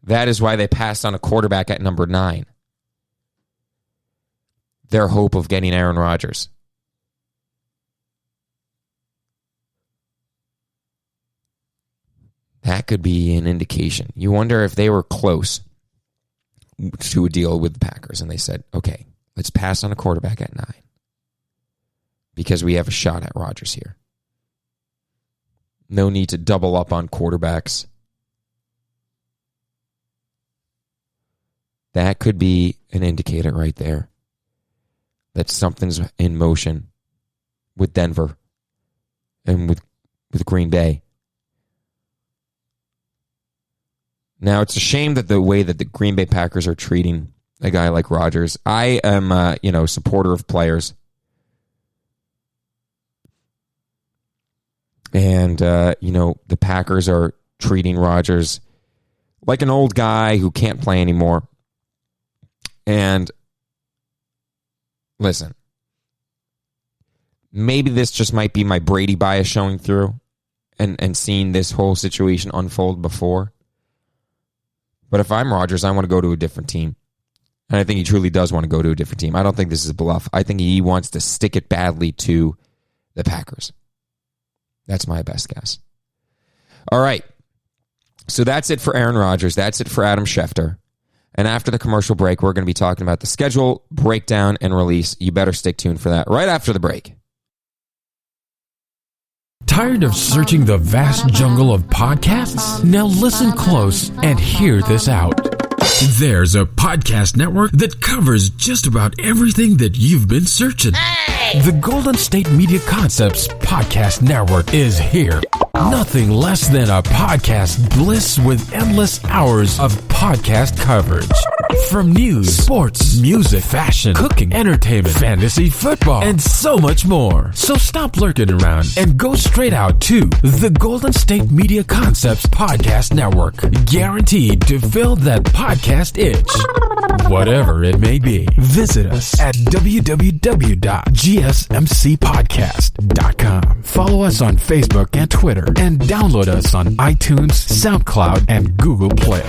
That is why they passed on a quarterback at number 9. Their hope of getting Aaron Rodgers. That could be an indication. You wonder if they were close to a deal with the Packers and they said, okay, let's pass on a quarterback at 9 because we have a shot at Rodgers here. No need to double up on quarterbacks. That could be an indicator right there that something's in motion with Denver and with Green Bay. Now, it's a shame that the way that the Green Bay Packers are treating a guy like Rodgers. I am a supporter of players. And, the Packers are treating Rodgers like an old guy who can't play anymore. And listen, maybe this just might be my Brady bias showing through and seeing this whole situation unfold before. But if I'm Rodgers, I want to go to a different team. And I think he truly does want to go to a different team. I don't think this is a bluff. I think he wants to stick it badly to the Packers. That's my best guess. All right. So that's it for Aaron Rodgers. That's it for Adam Schefter. And after the commercial break, we're going to be talking about the schedule, breakdown, and release. You better stick tuned for that right after the break. Tired of searching the vast jungle of podcasts? Now listen close and hear this out. There's a podcast network that covers just about everything that you've been searching. Hey! The Golden State Media Concepts Podcast Network is here. Nothing less than a podcast bliss with endless hours of podcast coverage. From news, sports, music, fashion, cooking, entertainment, fantasy football, and so much more. So stop lurking around and go straight out to the Golden State Media Concepts Podcast Network. Guaranteed to fill that podcast itch. Whatever it may be. Visit us at www.gsmcpodcast.com. Follow us on Facebook and Twitter, and download us on iTunes, SoundCloud, and Google Play.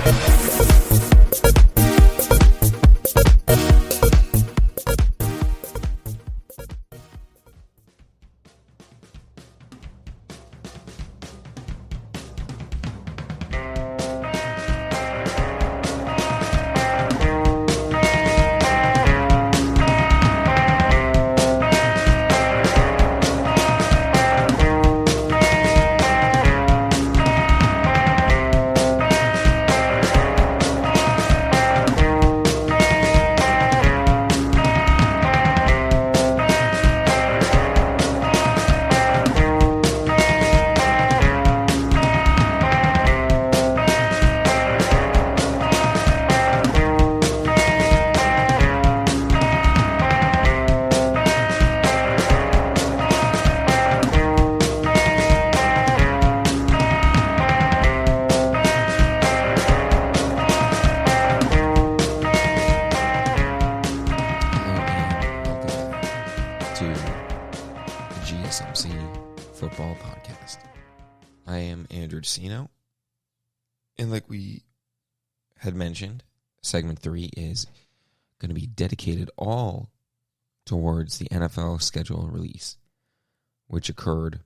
GSMC Football Podcast. I am Andrew DeCino, and like we had mentioned, segment 3 is going to be dedicated all towards the NFL schedule release, which occurred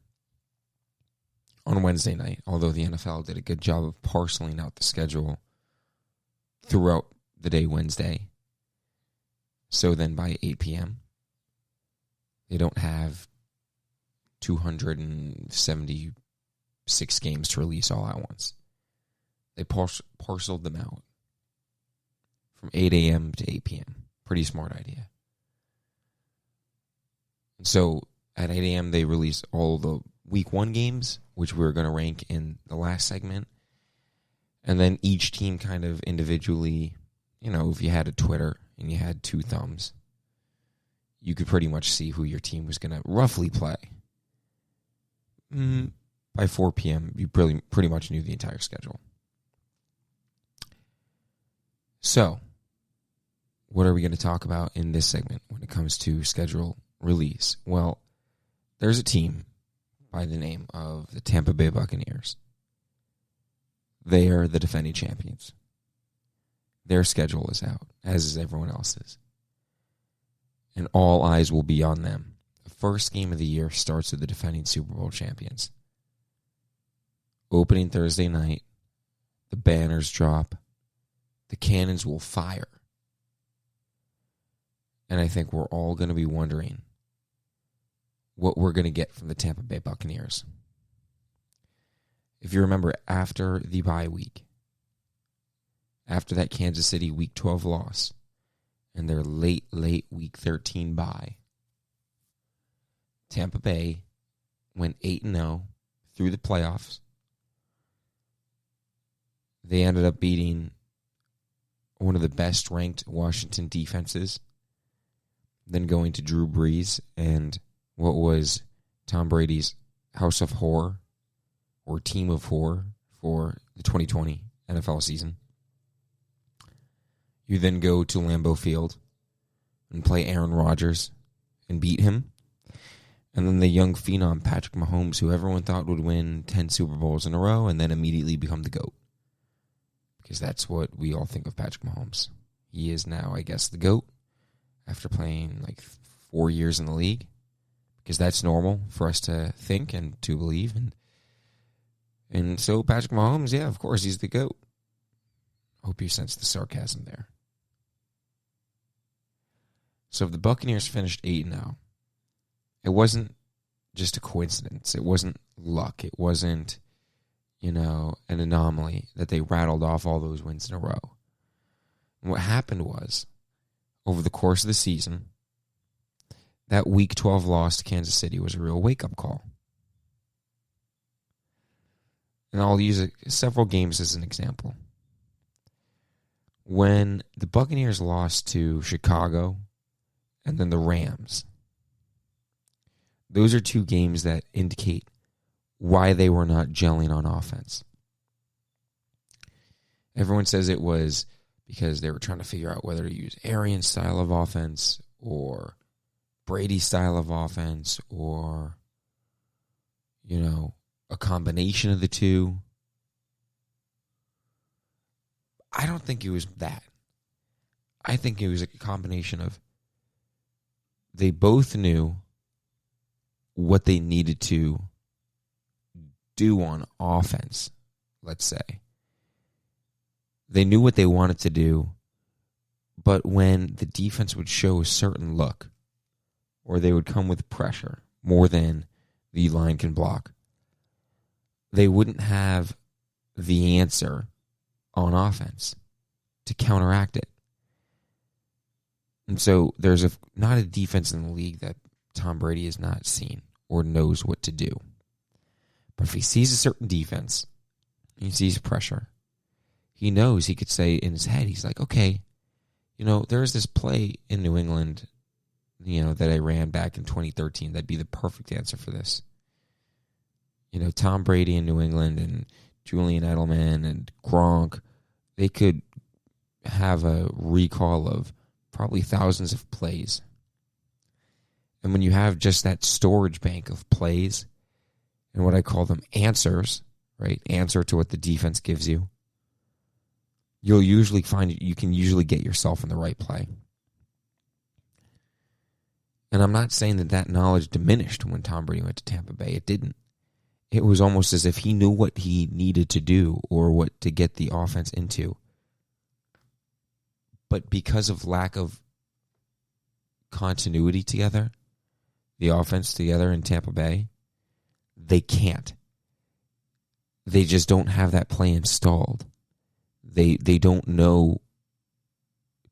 on Wednesday night, although the NFL did a good job of parceling out the schedule throughout the day Wednesday. So then by 8 p.m., they don't have 276 games to release all at once. They parceled them out from 8 a.m. to 8 p.m. Pretty smart idea. And so at 8 a.m., they released all the Week 1 games, which we were going to rank in the last segment. And then each team kind of individually, you know, if you had a Twitter and you had 2 thumbs, you could pretty much see who your team was going to roughly play. By 4 p.m., you pretty much knew the entire schedule. So, what are we going to talk about in this segment when it comes to schedule release? Well, there's a team by the name of the Tampa Bay Buccaneers. They are the defending champions. Their schedule is out, as is everyone else's. And all eyes will be on them. The first game of the year starts with the defending Super Bowl champions. Opening Thursday night, the banners drop, the cannons will fire. And I think we're all going to be wondering what we're going to get from the Tampa Bay Buccaneers. If you remember, after the bye week, after that Kansas City Week 12 loss, and their late Week 13 bye, Tampa Bay went 8-0 through the playoffs. They ended up beating one of the best-ranked Washington defenses, then going to Drew Brees and what was Tom Brady's house of horror or team of horror for the 2020 NFL season. You then go to Lambeau Field and play Aaron Rodgers and beat him. And then the young phenom Patrick Mahomes, who everyone thought would win 10 Super Bowls in a row and then immediately become the GOAT. because that's what we all think of Patrick Mahomes. He is now, I guess, the GOAT after playing like 4 years in the league, because that's normal for us to think and to believe. And so Patrick Mahomes, yeah, of course, he's the GOAT. Hope you sense the sarcasm there. So if the Buccaneers finished 8-0, it wasn't just a coincidence. It wasn't luck. It wasn't, an anomaly that they rattled off all those wins in a row. And what happened was, over the course of the season, that Week 12 loss to Kansas City was a real wake-up call. And I'll use several games as an example. When the Buccaneers lost to Chicago and then the Rams, those are two games that indicate why they were not gelling on offense. Everyone says it was because they were trying to figure out whether to use Arian's style of offense or Brady's style of offense or, a combination of the two. I don't think it was that. I think it was a combination of they both knew what they needed to do on offense, let's say. They knew what they wanted to do, but when the defense would show a certain look, or they would come with pressure more than the line can block, they wouldn't have the answer on offense to counteract it. And so there's not a defense in the league that Tom Brady has not seen or knows what to do. But if he sees a certain defense, he sees pressure, he knows he could say in his head, he's like, okay, there's this play in New England, that I ran back in 2013. That'd be the perfect answer for this. Tom Brady in New England and Julian Edelman and Gronk, they could have a recall of probably thousands of plays. And when you have just that storage bank of plays and what I call them answers, right? Answer to what the defense gives you, you'll usually find you can usually get yourself in the right play. And I'm not saying that knowledge diminished when Tom Brady went to Tampa Bay. It didn't. It was almost as if he knew what he needed to do or what to get the offense into. But because of lack of continuity together, the offense together in Tampa Bay, they can't. They just don't have that play installed. They don't know.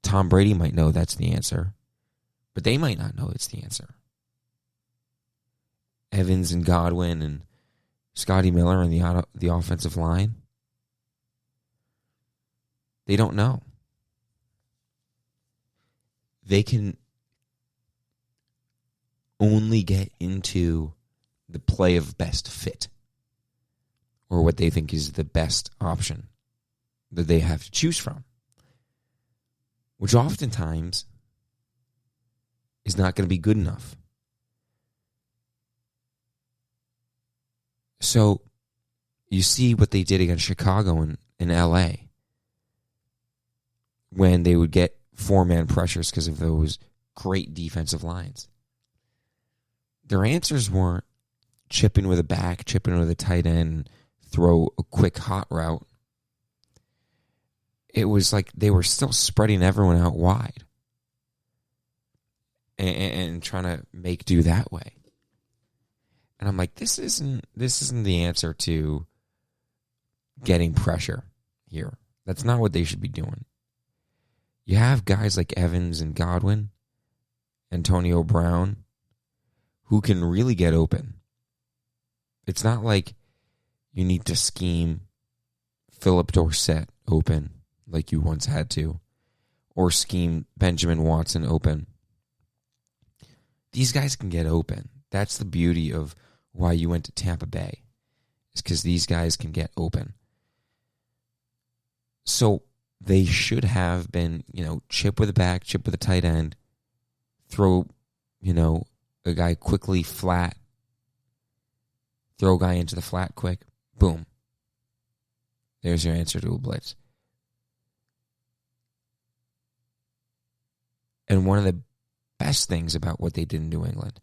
Tom Brady might know that's the answer, but they might not know it's the answer. Evans and Godwin and Scotty Miller on the offensive line, they don't know. They can only get into the play of best fit or what they think is the best option that they have to choose from, which oftentimes is not going to be good enough. So you see what they did against Chicago and LA when they would get four-man pressures because of those great defensive lines. Their answers weren't chipping with a back, chipping with a tight end, throw a quick hot route. It was like they were still spreading everyone out wide and trying to make do that way. And I'm like, this isn't the answer to getting pressure here. That's not what they should be doing. You have guys like Evans and Godwin, Antonio Brown, who can really get open. It's not like you need to scheme Philip Dorsett open like you once had to, or scheme Benjamin Watson open. These guys can get open. That's the beauty of why you went to Tampa Bay, is because these guys can get open. So they should have been, chip with a back, chip with a tight end, throw, a guy quickly flat, throw a guy into the flat quick, boom. There's your answer to a blitz. And one of the best things about what they did in New England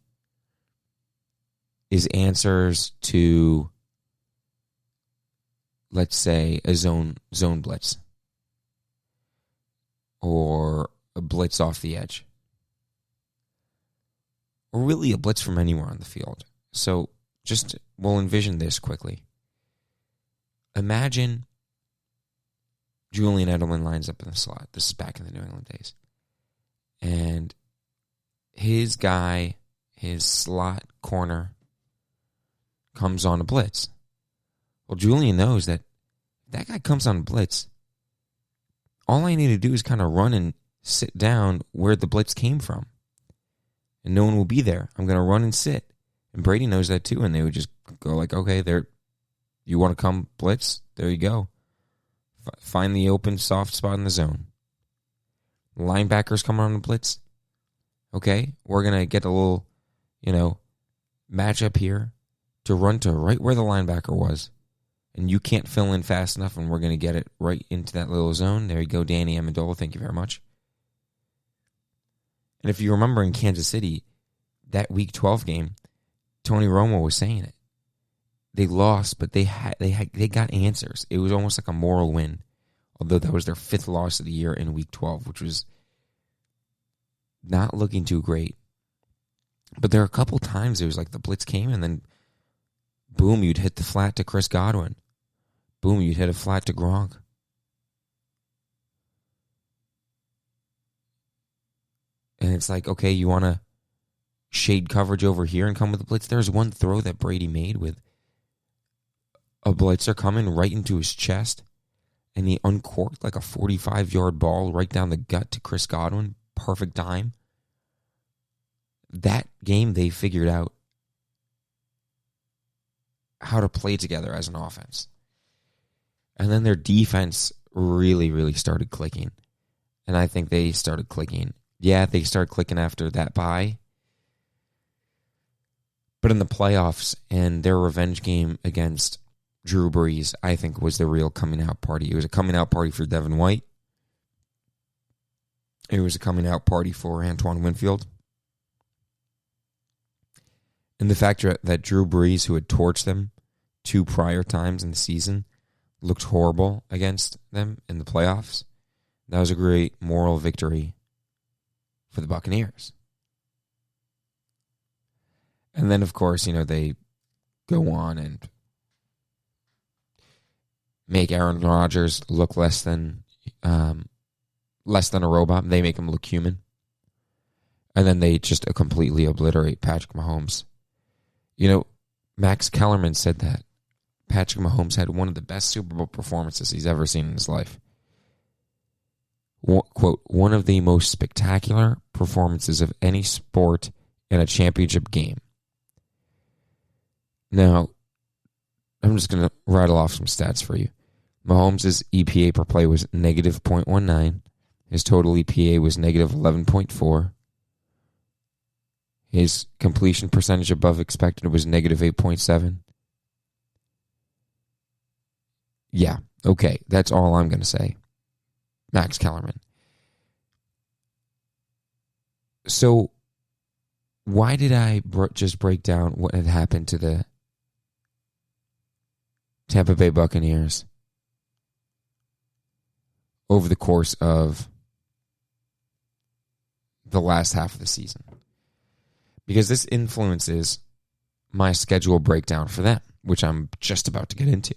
is answers to, let's say, a zone blitz or a blitz off the edge, or really a blitz from anywhere on the field. So we'll envision this quickly. Imagine Julian Edelman lines up in the slot. This is back in the New England days. And his guy, his slot corner, comes on a blitz. Well, Julian knows that if that guy comes on a blitz, all I need to do is kind of run and sit down where the blitz came from. And no one will be there. I'm going to run and sit. And Brady knows that too. And they would just go like, okay, there, you want to come blitz? There you go. Find the open soft spot in the zone. Linebackers come on the blitz. Okay, we're going to get a little, match up here to run to right where the linebacker was. And you can't fill in fast enough, and we're going to get it right into that little zone. There you go, Danny Amendola. Thank you very much. And if you remember in Kansas City, that Week 12 game, Tony Romo was saying it. They lost, but they got answers. It was almost like a moral win, although that was their 5th loss of the year in Week 12, which was not looking too great. But there are a couple times it was like the blitz came, and then boom, you'd hit the flat to Chris Godwin. Boom, you'd hit a flat to Gronk. And it's like, okay, you want to shade coverage over here and come with the blitz? There's one throw that Brady made with a blitzer coming right into his chest, and he uncorked like a 45-yard ball right down the gut to Chris Godwin. Perfect time. That game, they figured out how to play together as an offense. And then their defense really, really started clicking. And I think they started clicking. Yeah, they started clicking after that bye. But in the playoffs and their revenge game against Drew Brees, I think was the real coming out party. It was a coming out party for Devin White. It was a coming out party for Antoine Winfield. And the fact that Drew Brees, who had torched them 2 prior times in the season, looked horrible against them in the playoffs, that was a great moral victory for the Buccaneers. And then, of course, they go on and make Aaron Rodgers look less than a robot. They make him look human. And then they just completely obliterate Patrick Mahomes. Max Kellerman said that Patrick Mahomes had one of the best Super Bowl performances he's ever seen in his life. Quote, one of the most spectacular performances of any sport in a championship game. Now, I'm just going to rattle off some stats for you. Mahomes' EPA per play was negative 0.19. His total EPA was negative 11.4. His completion percentage above expected was negative 8.7. Yeah, okay, that's all I'm going to say. Max Kellerman. So, why did I just break down what had happened to the Tampa Bay Buccaneers over the course of the last half of the season? Because this influences my schedule breakdown for them, which I'm just about to get into.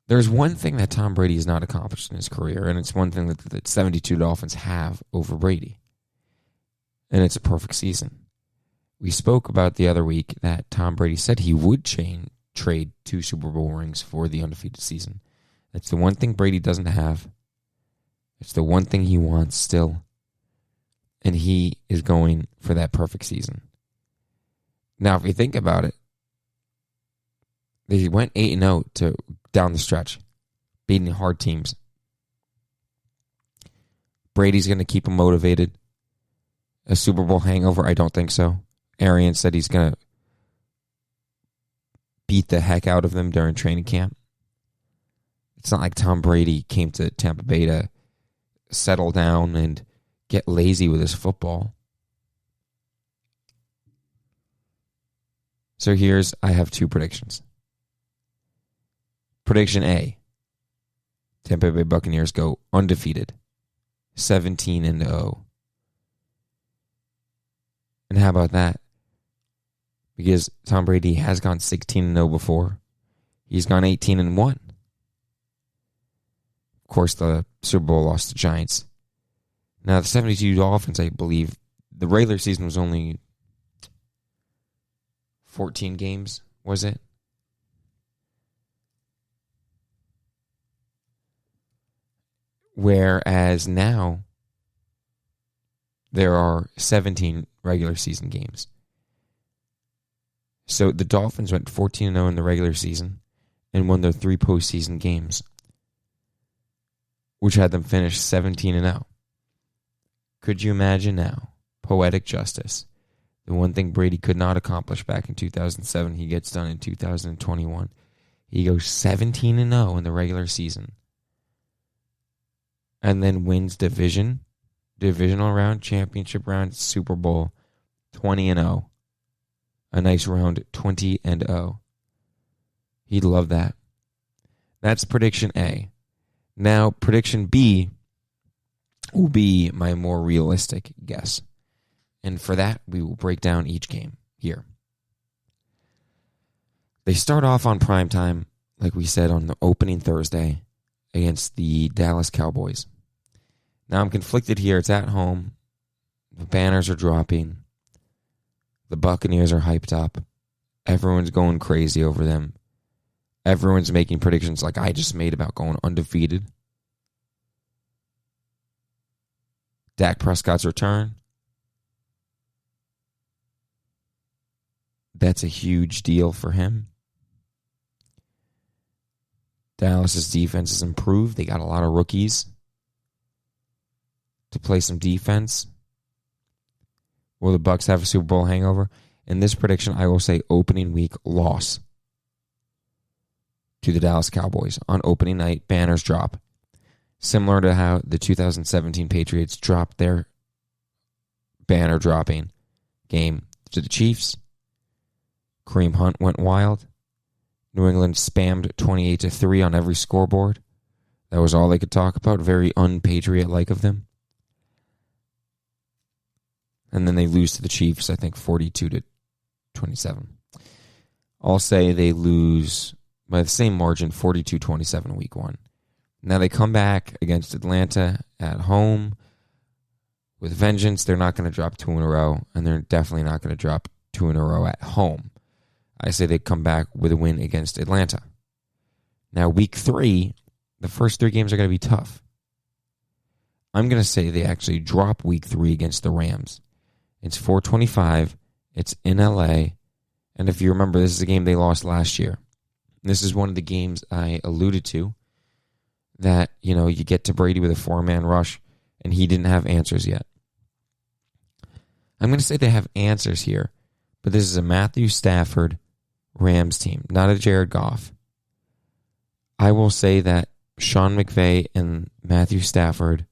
There's one thing that Tom Brady has not accomplished in his career, and it's one thing that the 72 Dolphins have over Brady, and it's a perfect season. We spoke about the other week that Tom Brady said he would trade 2 Super Bowl rings for the undefeated season. That's the one thing Brady doesn't have. It's the one thing he wants still. And he is going for that perfect season. Now, if you think about it, they went 8-0 to down the stretch, beating hard teams. Brady's going to keep him motivated. A Super Bowl hangover? I don't think so. Arians said he's going to beat the heck out of them during training camp. It's not like Tom Brady came to Tampa Bay to settle down and get lazy with his football. So I have two predictions. Prediction A, Tampa Bay Buccaneers go undefeated, 17-0. And how about that? Because Tom Brady has gone 16-0 before. He's gone 18-1. Of course, the Super Bowl lost to Giants. Now, the 72 Dolphins, I believe, the regular season was only 14 games, was it? Whereas now, there are 17 regular season games. So the Dolphins went 14-0 in the regular season and won their 3 postseason games, which had them finish 17-0. Could you imagine now? Poetic justice. The one thing Brady could not accomplish back in 2007, he gets done in 2021. He goes 17-0 in the regular season. And then wins divisional round, championship round, Super Bowl, 20-0. A nice round, 20-0. He'd love that. That's prediction A. Now, prediction B will be my more realistic guess. And for that, we will break down each game here. They start off on primetime, like we said, on the opening Thursday against the Dallas Cowboys. Now, I'm conflicted here. It's at home. The banners are dropping. The Buccaneers are hyped up. Everyone's going crazy over them. Everyone's making predictions like I just made about going undefeated. Dak Prescott's return. That's a huge deal for him. Dallas's defense has improved. They got a lot of rookies to play some defense. Will the Bucs have a Super Bowl hangover? In this prediction, I will say opening week loss to the Dallas Cowboys. On opening night, banners drop. Similar to how the 2017 Patriots dropped their banner dropping game to the Chiefs. Kareem Hunt went wild. New England spammed 28-3 on every scoreboard. That was all they could talk about. Very un-Patriot-like of them. And then they lose to the Chiefs, I think 42-27. I'll say they lose by the same margin, 42-27 week 1. Now they come back against Atlanta at home with vengeance. They're not going to drop 2 in a row, and they're definitely not going to drop 2 in a row at home. I say they come back with a win against Atlanta. Now week 3, the first 3 games are going to be tough. I'm going to say they actually drop week 3 against the Rams. It's 4:25. It's in LA. And if you remember, this is a game they lost last year. This is one of the games I alluded to that, you get to Brady with a 4-man rush, and he didn't have answers yet. I'm going to say they have answers here, but this is a Matthew Stafford Rams team, not a Jared Goff. I will say that Sean McVay and Matthew Stafford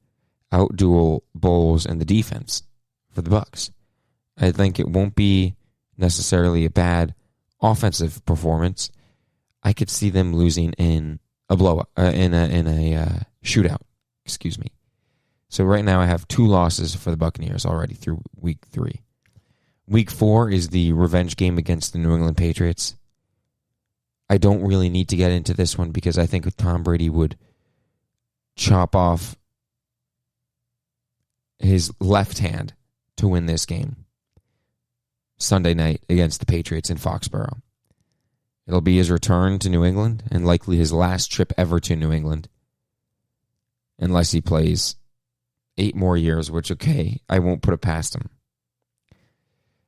outduel Bowles and the defense for the Bucs. I think it won't be necessarily a bad offensive performance. I could see them losing in a blowout, in a shootout. Excuse me. So right now I have 2 losses for the Buccaneers already through week 3. Week 4 is the revenge game against the New England Patriots. I don't really need to get into this one because I think Tom Brady would chop off his left hand to win this game Sunday night against the Patriots in Foxborough. It'll be his return to New England and likely his last trip ever to New England, unless he plays 8 more years, which, okay, I won't put it past him.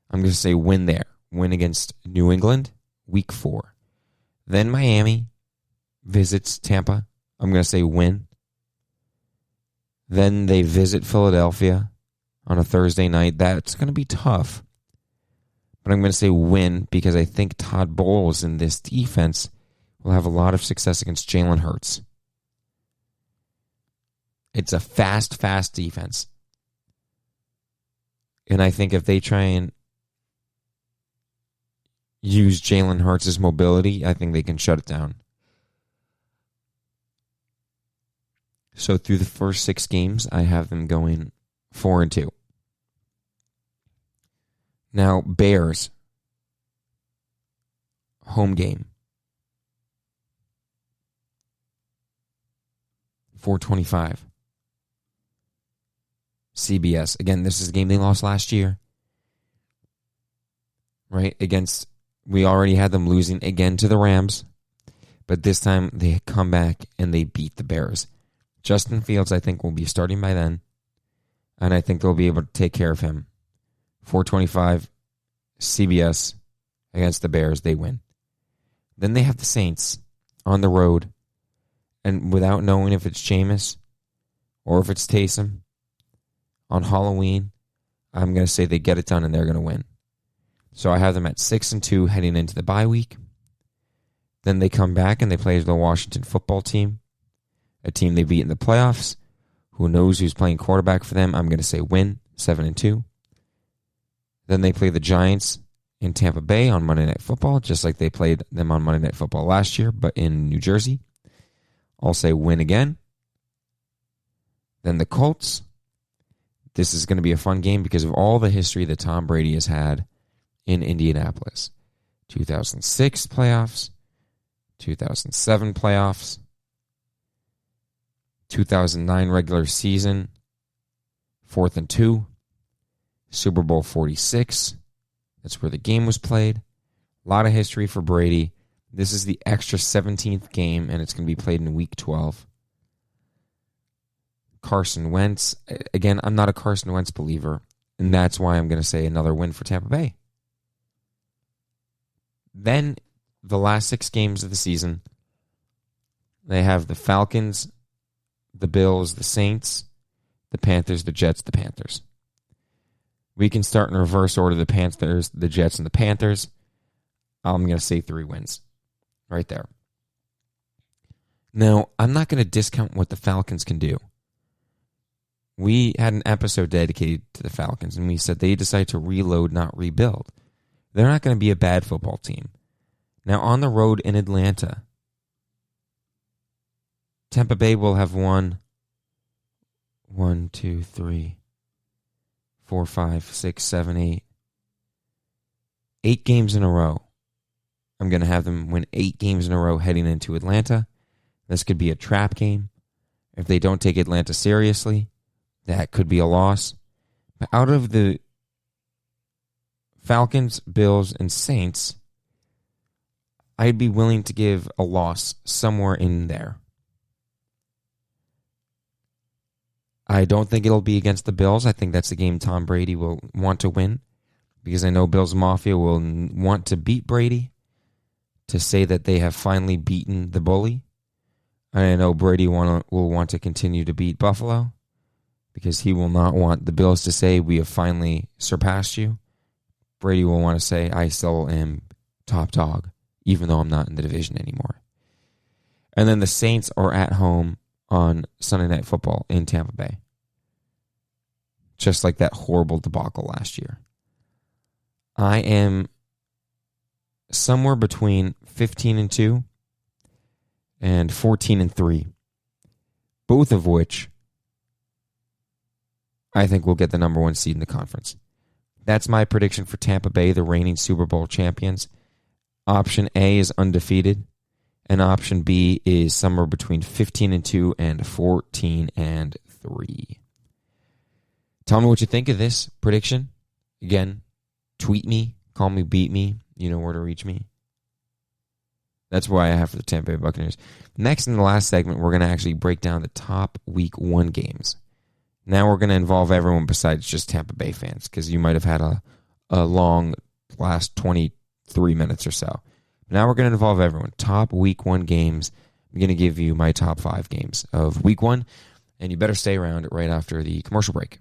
I'm going to say win there. Win against New England, week 4. Then Miami visits Tampa. I'm going to say win. Then they visit Philadelphia on a Thursday night. That's going to be tough. But I'm going to say win because I think Todd Bowles in this defense will have a lot of success against Jalen Hurts. It's a fast defense. And I think if they try and use Jalen Hurts' mobility, I think they can shut it down. So through the first 6 games, I have them going 4-2. Now, Bears. Home game. 4:25. CBS. Again, this is a game they lost last year. Right? We already had them losing again to the Rams. But this time they come back and they beat the Bears. Justin Fields, I think, will be starting by then. And I think they'll be able to take care of him. 4:25, CBS against the Bears. They win. Then they have the Saints on the road. And without knowing if it's Jameis or if it's Taysom, on Halloween, I'm going to say they get it done and they're going to win. So I have them at 6-2 heading into the bye week. Then they come back and they play the Washington football team, a team they beat in the playoffs. Who knows who's playing quarterback for them? I'm going to say win, 7-2. Then they play the Giants in Tampa Bay on Monday Night Football, just like they played them on Monday Night Football last year, but in New Jersey. I'll say win again. Then the Colts. This is going to be a fun game because of all the history that Tom Brady has had in Indianapolis. 2006 playoffs, 2007 playoffs, 2009 regular season, 4-2, Super Bowl 46. That's where the game was played. A lot of history for Brady. This is the extra 17th game, and it's going to be played in Week 12. Carson Wentz. Again, I'm not a Carson Wentz believer, and that's why I'm going to say another win for Tampa Bay. Then, the last 6 games of the season, they have the Falcons, the Bills, the Saints, the Panthers, the Jets, the Panthers. We can start in reverse order: the Panthers, the Jets, and the Panthers. I'm going to say 3 wins. Right there. Now, I'm not going to discount what the Falcons can do. We had an episode dedicated to the Falcons, and we said they decide to reload, not rebuild. They're not going to be a bad football team. Now, on the road in Atlanta, Tampa Bay will have won 1, 2, 3, 4, 5, 6, 7, 8. 8 games in a row. I'm going to have them win 8 games in a row heading into Atlanta. This could be a trap game. If they don't take Atlanta seriously, that could be a loss. But out of the Falcons, Bills, and Saints, I'd be willing to give a loss somewhere in there. I don't think it'll be against the Bills. I think that's a game Tom Brady will want to win because I know Bills Mafia will want to beat Brady to say that they have finally beaten the bully. I know Brady will want to continue to beat Buffalo because he will not want the Bills to say we have finally surpassed you. Brady will want to say I still am top dog, even though I'm not in the division anymore. And then the Saints are at home on Sunday Night Football in Tampa Bay. Just like that horrible debacle last year. I am somewhere between 15-2 and 14-3. Both of which I think will get the number 1 seed in the conference. That's my prediction for Tampa Bay, the reigning Super Bowl champions. Option A is undefeated, and option B is somewhere between 15-2 and 14-3. Tell me what you think of this prediction. Again, tweet me, call me, beat me. You know where to reach me. That's why I have for the Tampa Bay Buccaneers. Next, in the last segment, we're going to actually break down the top Week 1 games. Now we're going to involve everyone besides just Tampa Bay fans, because you might have had a long last 23 minutes or so. Now we're going to involve everyone. Top Week 1 games. I'm going to give you my top 5 games of Week 1, and you better stay around right after the commercial break.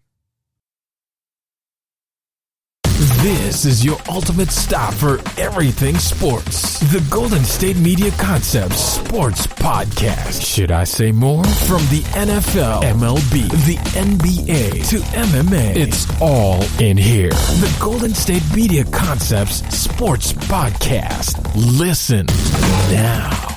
This is your ultimate stop for everything sports. The Golden State Media Concepts Sports Podcast. Should I say more? From the NFL, MLB, the NBA to MMA, it's all in here. The Golden State Media Concepts Sports Podcast. Listen now.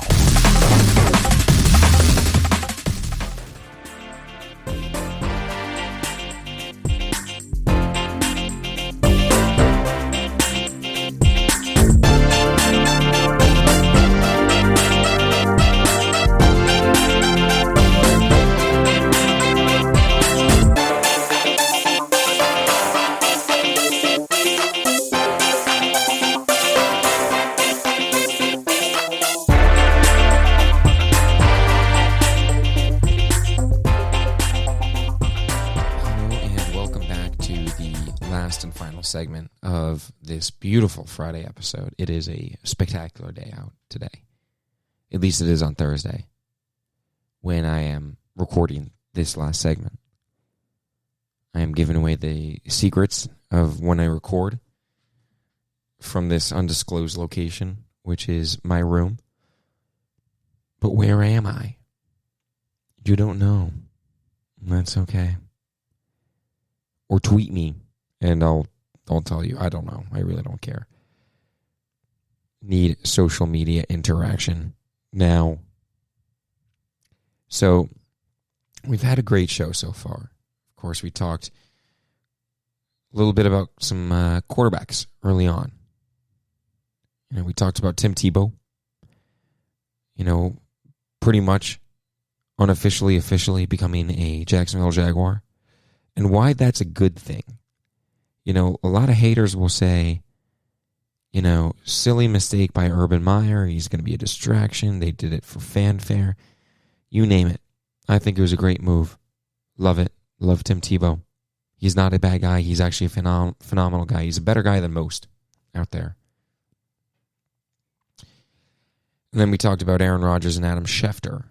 Segment of this beautiful Friday episode. It is a spectacular day out today. At least it is on Thursday when I am recording this last segment. I am giving away the secrets of when I record from this undisclosed location, which is my room. But where am I? You don't know. That's okay. Or tweet me and I'll tell you. I don't know. I really don't care. Need social media interaction now. So, we've had a great show so far. Of course, we talked a little bit about some quarterbacks early on. You know, we talked about Tim Tebow. You know, pretty much unofficially, officially becoming a Jacksonville Jaguar. And why that's a good thing. You know, a lot of haters will say, you know, silly mistake by Urban Meyer. He's going to be a distraction. They did it for fanfare. You name it. I think it was a great move. Love it. Love Tim Tebow. He's not a bad guy. He's actually a phenomenal guy. He's a better guy than most out there. And then we talked about Aaron Rodgers and Adam Schefter.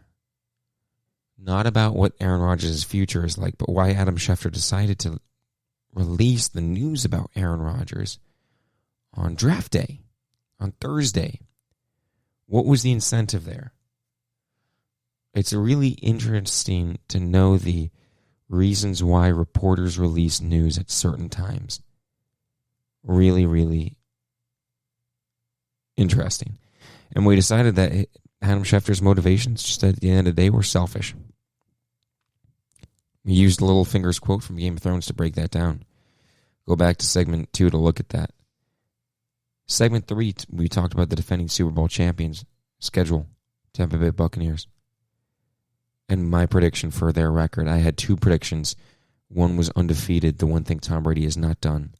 Not about what Aaron Rodgers' future is like, but why Adam Schefter decided to release the news about Aaron Rodgers on draft day, on Thursday. What was the incentive there? It's really interesting to know the reasons why reporters release news at certain times. Really, really interesting. And we decided that Adam Schefter's motivations, just at the end of the day, were selfish. We used Littlefinger's quote from Game of Thrones to break that down. Go back to segment 2 to look at that. Segment 3, we talked about the defending Super Bowl champions schedule, Tampa Bay Buccaneers. And my prediction for their record. I had 2 predictions. One was undefeated, the one thing Tom Brady has not done,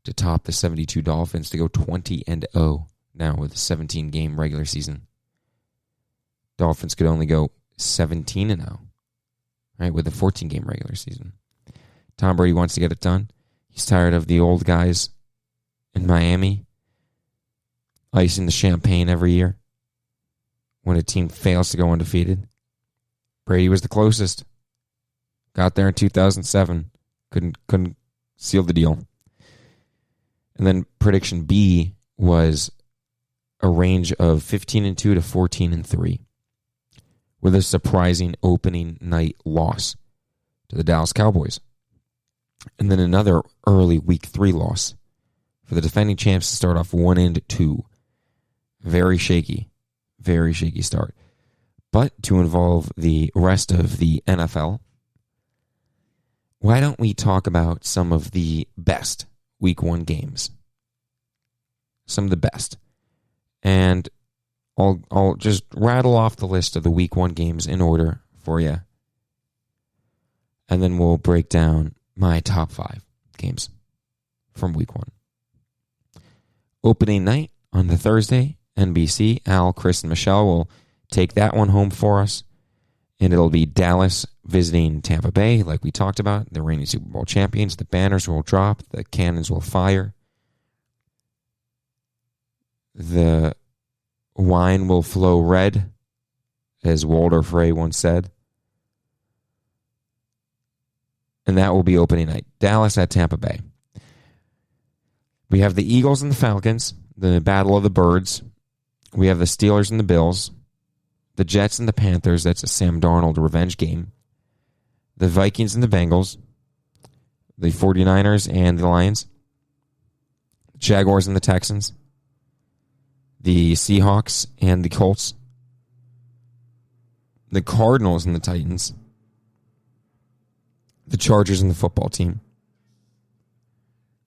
to top the 72 Dolphins, to go 20-0 now with a 17-game regular season. Dolphins could only go 17-0. Right, with a 14-game regular season. Tom Brady wants to get it done. He's tired of the old guys in Miami icing the champagne every year when a team fails to go undefeated. Brady was the closest. Got there in 2007. Couldn't seal the deal. And then prediction B was a range of 15-2 to 14-3. With a surprising opening night loss to the Dallas Cowboys. And then another early Week 3 loss for the defending champs to start off 1-2. Very shaky start. But to involve the rest of the NFL, why don't we talk about some of the best Week 1 games? Some of the best. And I'll just rattle off the list of the Week 1 games in order for you. And then we'll break down my top 5 games from Week 1. Opening night on the Thursday, NBC. Al, Chris, and Michelle will take that one home for us. And it'll be Dallas visiting Tampa Bay, like we talked about. The reigning Super Bowl champions. The banners will drop. The cannons will fire. The wine will flow red, as Walter Frey once said. And that will be opening night. Dallas at Tampa Bay. We have the Eagles and the Falcons, the Battle of the Birds. We have the Steelers and the Bills, the Jets and the Panthers. That's a Sam Darnold revenge game. The Vikings and the Bengals, the 49ers and the Lions, Jaguars and the Texans, the Seahawks and the Colts, the Cardinals and the Titans, the Chargers and the football team,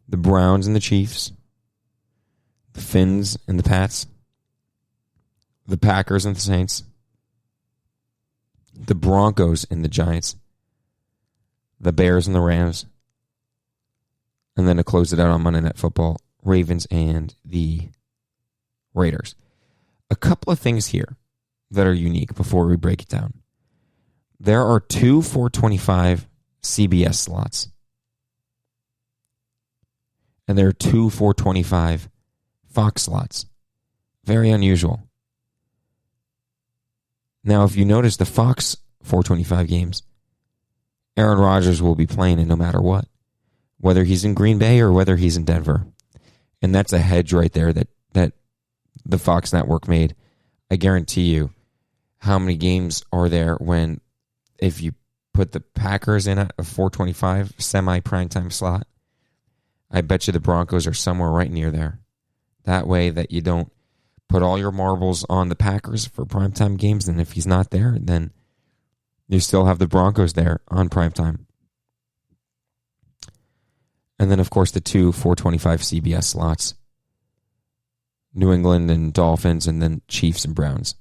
the Browns and the Chiefs, the Finns and the Pats, the Packers and the Saints, the Broncos and the Giants, the Bears and the Rams, and then to close it out on Monday Night Football, Ravens and the Raiders. A couple of things here that are unique before we break it down. There are 2 425 CBS slots. And there are 2 425 Fox slots. Very unusual. Now, if you notice the Fox 425 games, Aaron Rodgers will be playing it no matter what, whether he's in Green Bay or whether he's in Denver. And that's a hedge right there that the Fox network made. I guarantee you, how many games are there when, if you put the Packers in a 425 semi-primetime slot, I bet you the Broncos are somewhere right near there. That way that you don't put all your marbles on the Packers for primetime games, and if he's not there, then you still have the Broncos there on primetime. And then, of course, the 2 425 CBS slots. New England and Dolphins, and then Chiefs and Browns.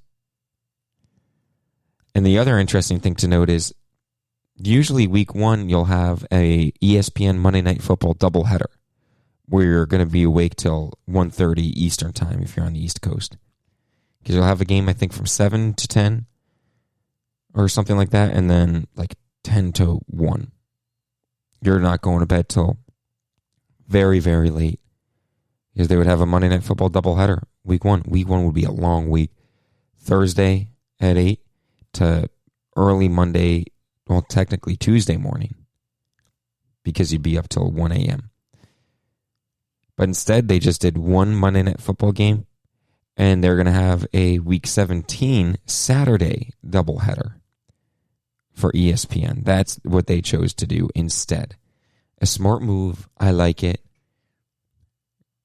And the other interesting thing to note is, usually week 1, you'll have a ESPN Monday Night Football doubleheader, where you're going to be awake till 1:30 Eastern time if you're on the East Coast. Because you'll have a game, I think, from 7 to 10 or something like that, and then like 10 to 1. You're not going to bed till very, very late, because they would have a Monday Night Football doubleheader week 1. Week 1 would be a long week. Thursday at 8 to early Monday, well, technically Tuesday morning, because you'd be up till 1 a.m. But instead, they just did one Monday Night Football game, and they're going to have a Week 17 Saturday doubleheader for ESPN. That's what they chose to do instead. A smart move. I like it.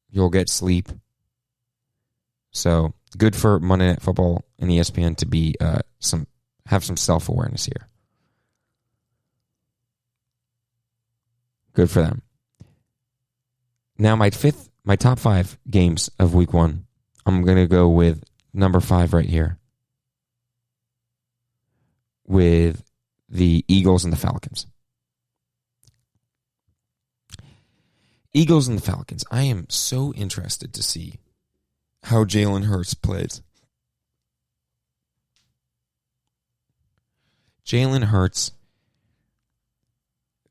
You'll get sleep. So good for Monday Night Football and ESPN to be have some self-awareness here. Good for them. Now my top 5 games of week 1. I'm going to go with number 5 right here, with the Eagles and the Falcons. Eagles and the Falcons. I am so interested to see how Jalen Hurts plays. Jalen Hurts,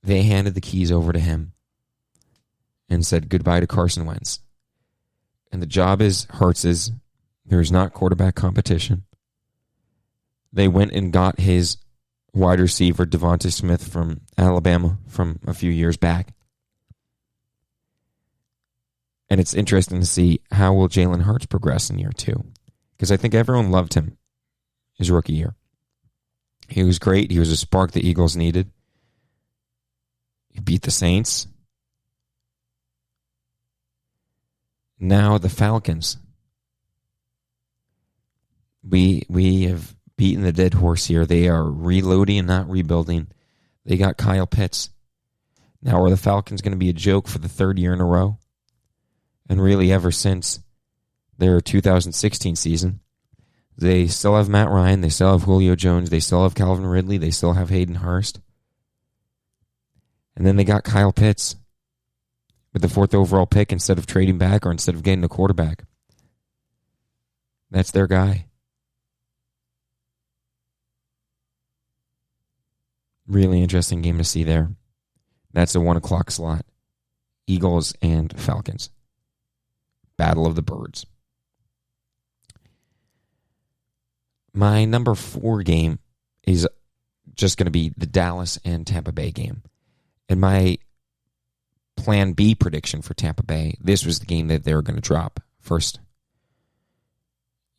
they handed the keys over to him and said goodbye to Carson Wentz. And the job is Hurts's. There's not quarterback competition. They went and got his wide receiver, Devontae Smith from Alabama from a few years back. And it's interesting to see how will Jalen Hurts progress in year 2. Because I think everyone loved him his rookie year. He was great. He was a spark the Eagles needed. He beat the Saints. Now the Falcons. We have beaten the dead horse here. They are reloading and not rebuilding. They got Kyle Pitts. Now are the Falcons going to be a joke for the 3rd year in a row? And really ever since their 2016 season. They still have Matt Ryan. They still have Julio Jones. They still have Calvin Ridley. They still have Hayden Hurst. And then they got Kyle Pitts with the 4th overall pick instead of trading back or instead of getting a quarterback. That's their guy. Really interesting game to see there. That's a 1 o'clock slot. Eagles and Falcons. Battle of the Birds. My number 4 game is just going to be the Dallas and Tampa Bay game. And my plan B prediction for Tampa Bay, this was the game that they were going to drop first.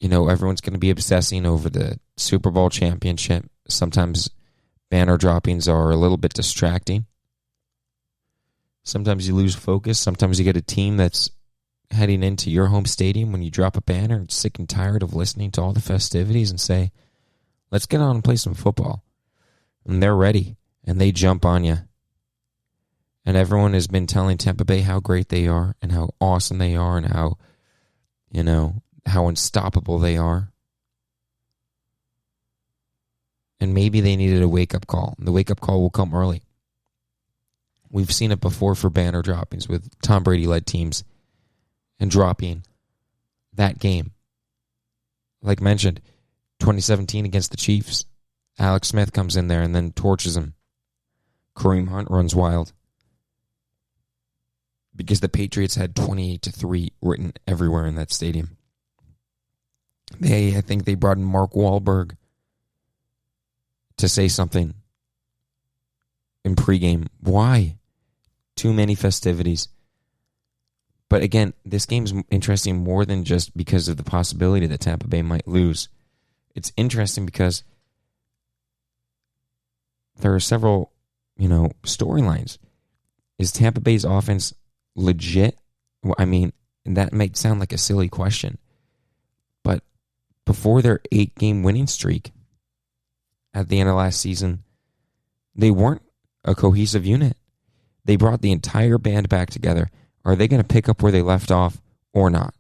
Everyone's going to be obsessing over the Super Bowl championship. Sometimes banner droppings are a little bit distracting. Sometimes you lose focus. Sometimes you get a team that's heading into your home stadium when you drop a banner and sick and tired of listening to all the festivities and say, let's get on and play some football. And they're ready, and they jump on you. And everyone has been telling Tampa Bay how great they are and how awesome they are and how unstoppable they are. And maybe they needed a wake-up call. And the wake-up call will come early. We've seen it before for banner droppings with Tom Brady-led teams and dropping that game. Like mentioned, 2017 against the Chiefs. Alex Smith comes in there and then torches him. Kareem Hunt runs wild. Because the Patriots had 28-3 written everywhere in that stadium. I think they brought in Mark Wahlberg to say something in pregame. Why? Too many festivities. But again, this game's interesting more than just because of the possibility that Tampa Bay might lose. It's interesting because there are several, storylines. Is Tampa Bay's offense legit? Well, I mean, that might sound like a silly question. But before their 8-game winning streak at the end of last season, they weren't a cohesive unit. They brought the entire band back together. Are they going to pick up where they left off or not?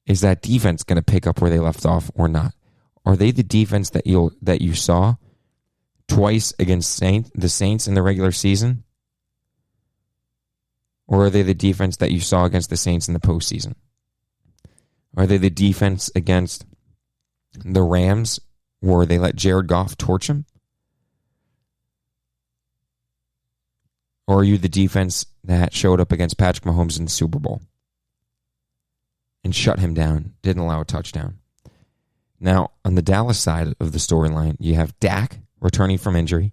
Is that defense going to pick up where they left off or not? Are they the defense that you saw twice against the Saints in the regular season? Or are they the defense that you saw against the Saints in the postseason? Are they the defense against the Rams where they let Jared Goff torch him? Or are you the defense that showed up against Patrick Mahomes in the Super Bowl and shut him down, didn't allow a touchdown? Now, on the Dallas side of the storyline, you have Dak returning from injury.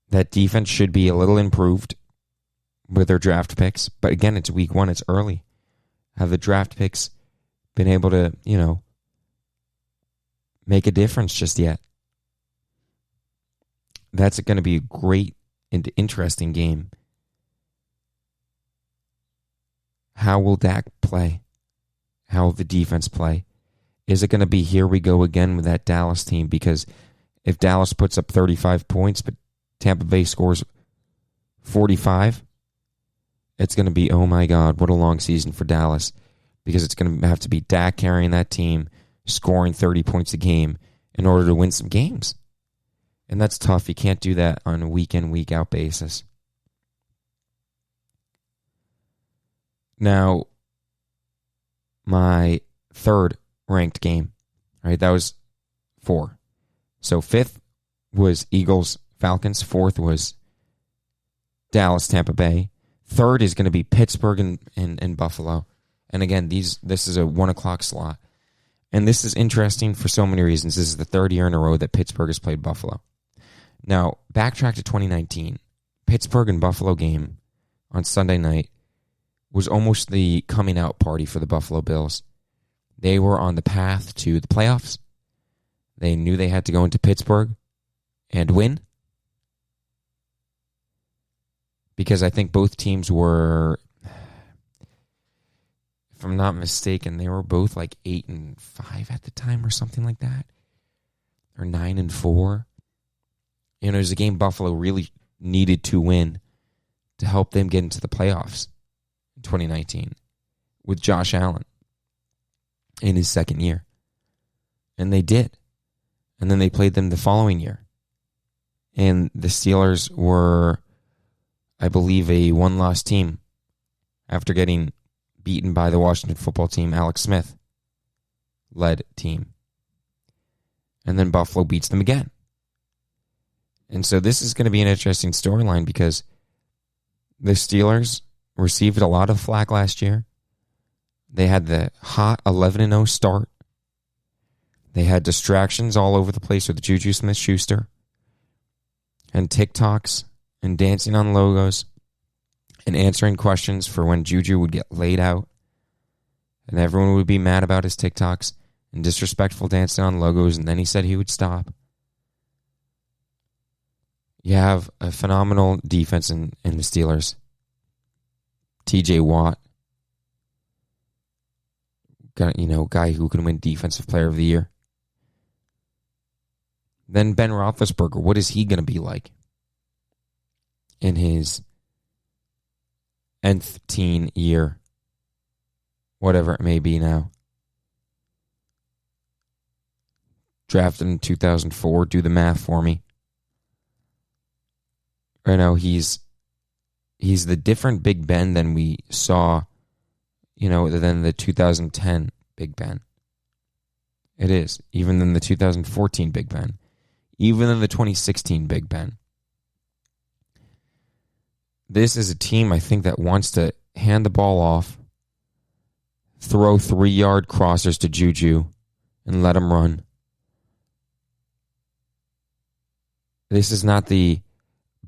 That defense should be a little improved with their draft picks. But again, it's week 1, it's early. Have the draft picks been able to, make a difference just yet? That's going to be a great and interesting game. How will Dak play? How will the defense play? Is it going to be here we go again with that Dallas team? Because if Dallas puts up 35 points, but Tampa Bay scores 45, it's going to be, oh my God, what a long season for Dallas. Because it's going to have to be Dak carrying that team, scoring 30 points a game in order to win some games. And that's tough. You can't do that on a week-in, week-out basis. Now, my third ranked game, right? That was 4. So 5th was Eagles-Falcons. 4th was Dallas-Tampa Bay. 3rd is going to be Pittsburgh and Buffalo. And again, this is a 1 o'clock slot. And this is interesting for so many reasons. This is the 3rd year in a row that Pittsburgh has played Buffalo. Now, backtrack to 2019. Pittsburgh and Buffalo game on Sunday night was almost the coming out party for the Buffalo Bills. They were on the path to the playoffs. They knew they had to go into Pittsburgh and win. Because I think both teams were, if I'm not mistaken, they were both like 8-5 at the time or something like that. Or 9-4. It was a game Buffalo really needed to win to help them get into the playoffs in 2019 with Josh Allen in his second year. And they did. And then they played them the following year. And the Steelers were, I believe, a one-loss team after getting beaten by the Washington football team, Alex Smith led team. And then Buffalo beats them again. And so this is going to be an interesting storyline because the Steelers received a lot of flack last year. They had the hot 11-0 start. They had distractions all over the place with Juju Smith-Schuster and TikToks and dancing on logos and answering questions for when Juju would get laid out. And everyone would be mad about his TikToks and disrespectful dancing on logos, and then he said he would stop. You have a phenomenal defense in the Steelers. TJ Watt, guy who can win Defensive Player of the Year. Then Ben Roethlisberger, what is he going to be like in his nth teen year? Whatever it may be now. Drafted in 2004. Do the math for me. Right now, he's the different Big Ben than we saw, than the 2010 Big Ben. It is. Even than the 2014 Big Ben. Even than the 2016 Big Ben. This is a team, I think, that wants to hand the ball off, throw 3-yard crossers to Juju, and let him run. This is not the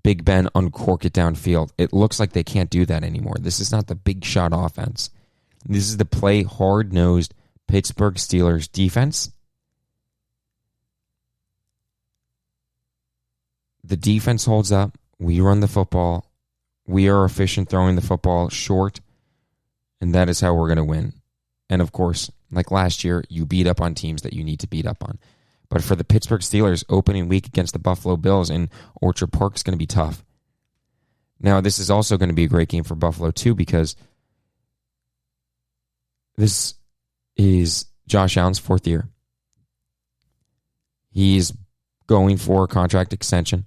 Big Ben uncork it downfield. It looks like they can't do that anymore. This is not the big shot offense. This is the play hard-nosed Pittsburgh Steelers defense. The defense holds up. We run the football. We are efficient throwing the football short, and that is how we're going to win. And of course, like last year, you beat up on teams that you need to beat up on. But for the Pittsburgh Steelers, opening week against the Buffalo Bills in Orchard Park is going to be tough. Now, this is also going to be a great game for Buffalo, too, because this is Josh Allen's 4th year. He's going for a contract extension.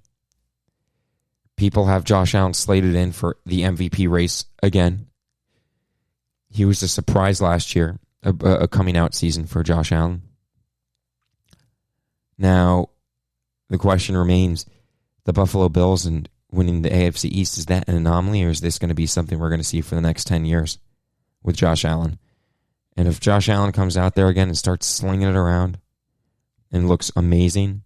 People have Josh Allen slated in for the MVP race again. He was a surprise last year, a coming out season for Josh Allen. Now, the question remains, the Buffalo Bills and winning the AFC East, is that an anomaly, or is this going to be something we're going to see for the next 10 years with Josh Allen? And if Josh Allen comes out there again and starts slinging it around and looks amazing,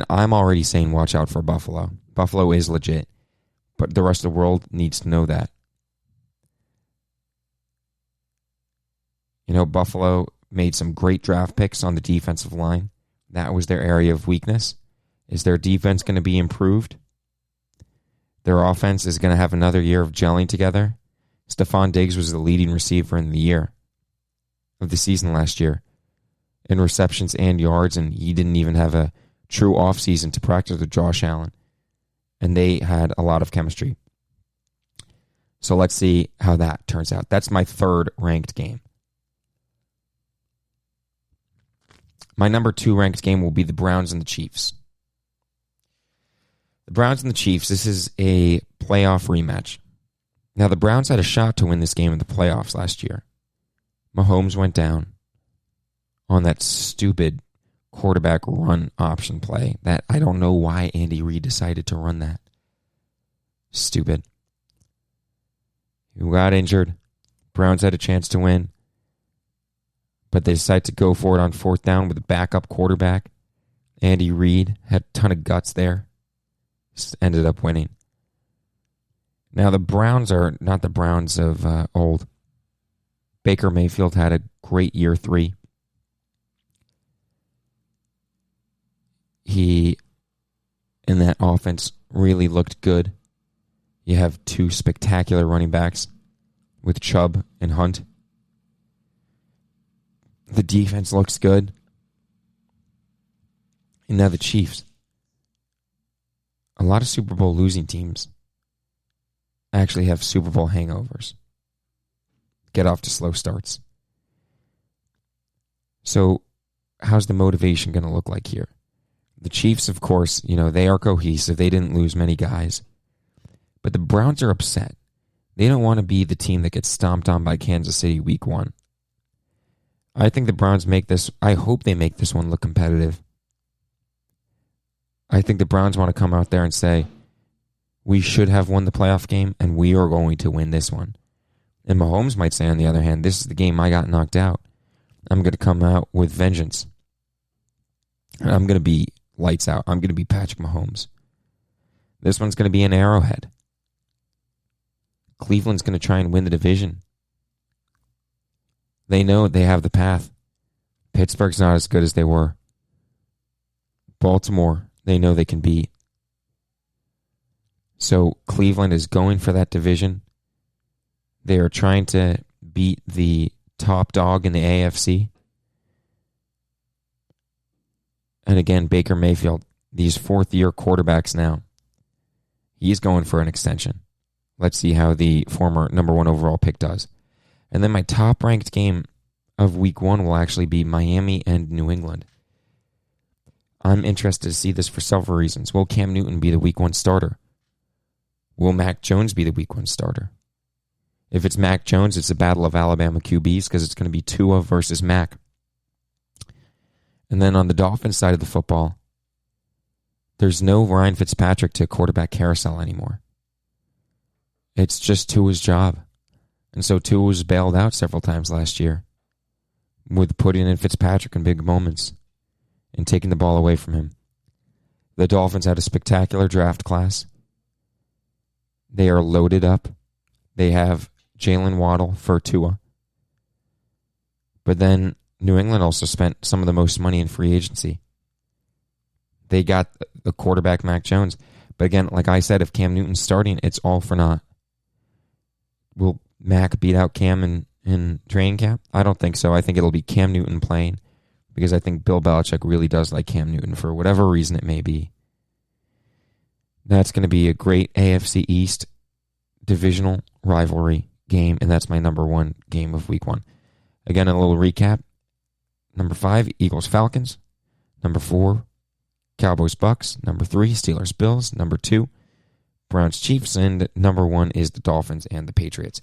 I'm already saying watch out for Buffalo. Buffalo is legit, but the rest of the world needs to know that. Buffalo made some great draft picks on the defensive line. That was their area of weakness. Is their defense going to be improved? Their offense is going to have another year of gelling together. Stephon Diggs was the leading receiver in the season last year in receptions and yards, and he didn't even have a true offseason to practice with Josh Allen. And they had a lot of chemistry. So let's see how that turns out. That's my 3rd ranked game. My number 2 ranked game will be the Browns and the Chiefs. The Browns and the Chiefs, this is a playoff rematch. Now, the Browns had a shot to win this game in the playoffs last year. Mahomes went down on that stupid quarterback run option play that I don't know why Andy Reid decided to run that. Stupid. He got injured. Browns had a chance to win, but they decided to go for it on 4th down with a backup quarterback. Andy Reid had a ton of guts there. Just ended up winning. Now, the Browns are not the Browns of old. Baker Mayfield had a great year 3. He, in that offense, really looked good. You have 2 spectacular running backs with Chubb and Hunt. The defense looks good. And now the Chiefs. A lot of Super Bowl losing teams actually have Super Bowl hangovers. Get off to slow starts. So, how's the motivation going to look like here? The Chiefs, of course, they are cohesive. They didn't lose many guys. But the Browns are upset. They don't want to be the team that gets stomped on by Kansas City week 1. I think the Browns I hope they make this one look competitive. I think the Browns want to come out there and say, we should have won the playoff game, and we are going to win this one. And Mahomes might say, on the other hand, this is the game I got knocked out. I'm going to come out with vengeance. And I'm going to be lights out. I'm going to be Patrick Mahomes. This one's going to be an Arrowhead. Cleveland's going to try and win the division. They know they have the path. Pittsburgh's not as good as they were. Baltimore, they know they can beat. So Cleveland is going for that division. They are trying to beat the top dog in the AFC. And again, Baker Mayfield, these fourth-year quarterbacks now. He's going for an extension. Let's see how the former number 1 overall pick does. And then my top-ranked game of Week 1 will actually be Miami and New England. I'm interested to see this for several reasons. Will Cam Newton be the Week 1 starter? Will Mac Jones be the Week 1 starter? If it's Mac Jones, it's a battle of Alabama QBs because it's going to be Tua versus Mac. And then on the Dolphins side of the football, there's no Ryan Fitzpatrick to quarterback carousel anymore. It's just Tua's job. And so Tua was bailed out several times last year with putting in Fitzpatrick in big moments and taking the ball away from him. The Dolphins had a spectacular draft class. They are loaded up. They have Jalen Waddle for Tua. But then New England also spent some of the most money in free agency. They got the quarterback Mac Jones. But again, like I said, if Cam Newton's starting, it's all for naught. Will Mac beat out Cam in training camp? I don't think so. I think it'll be Cam Newton playing because I think Bill Belichick really does like Cam Newton for whatever reason it may be. That's going to be a great AFC East divisional rivalry game, and that's my number 1 game of Week 1. Again, a little recap. Number 5, Eagles-Falcons. Number 4, Cowboys-Bucks. Number 3, Steelers-Bills. Number 2, Browns-Chiefs. And number 1 is the Dolphins and the Patriots.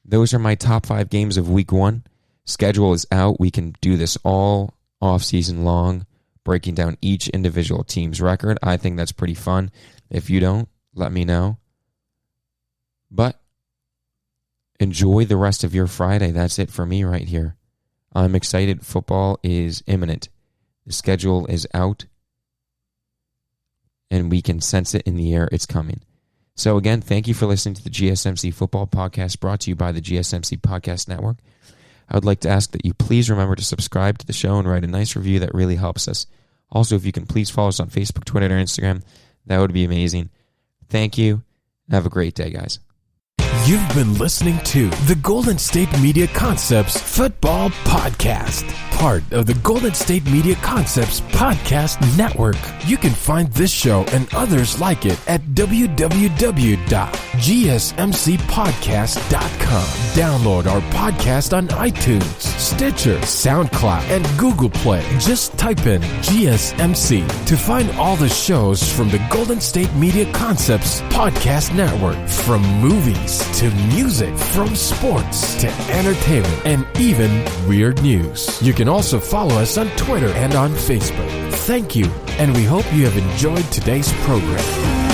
Those are my top 5 games of Week 1. Schedule is out. We can do this all off-season long, breaking down each individual team's record. I think that's pretty fun. If you don't, let me know. But enjoy the rest of your Friday. That's it for me right here. I'm excited. Football is imminent. The schedule is out, and we can sense it in the air. It's coming. So again, thank you for listening to the GSMC Football Podcast brought to you by the GSMC Podcast Network. I would like to ask that you please remember to subscribe to the show and write a nice review. That really helps us. Also, if you can please follow us on Facebook, Twitter, or Instagram, that would be amazing. Thank you. Have a great day, guys. You've been listening to the Golden State Media Concepts Football Podcast, part of the Golden State Media Concepts Podcast Network. You can find this show and others like it at www.gsmcpodcast.com. Download our podcast on iTunes, Stitcher, SoundCloud, and Google Play. Just type in GSMC to find all the shows from the Golden State Media Concepts Podcast Network, from movies to music, from sports to entertainment, and even weird news. You can also follow us on Twitter and on Facebook. Thank you, and we hope you have enjoyed today's program.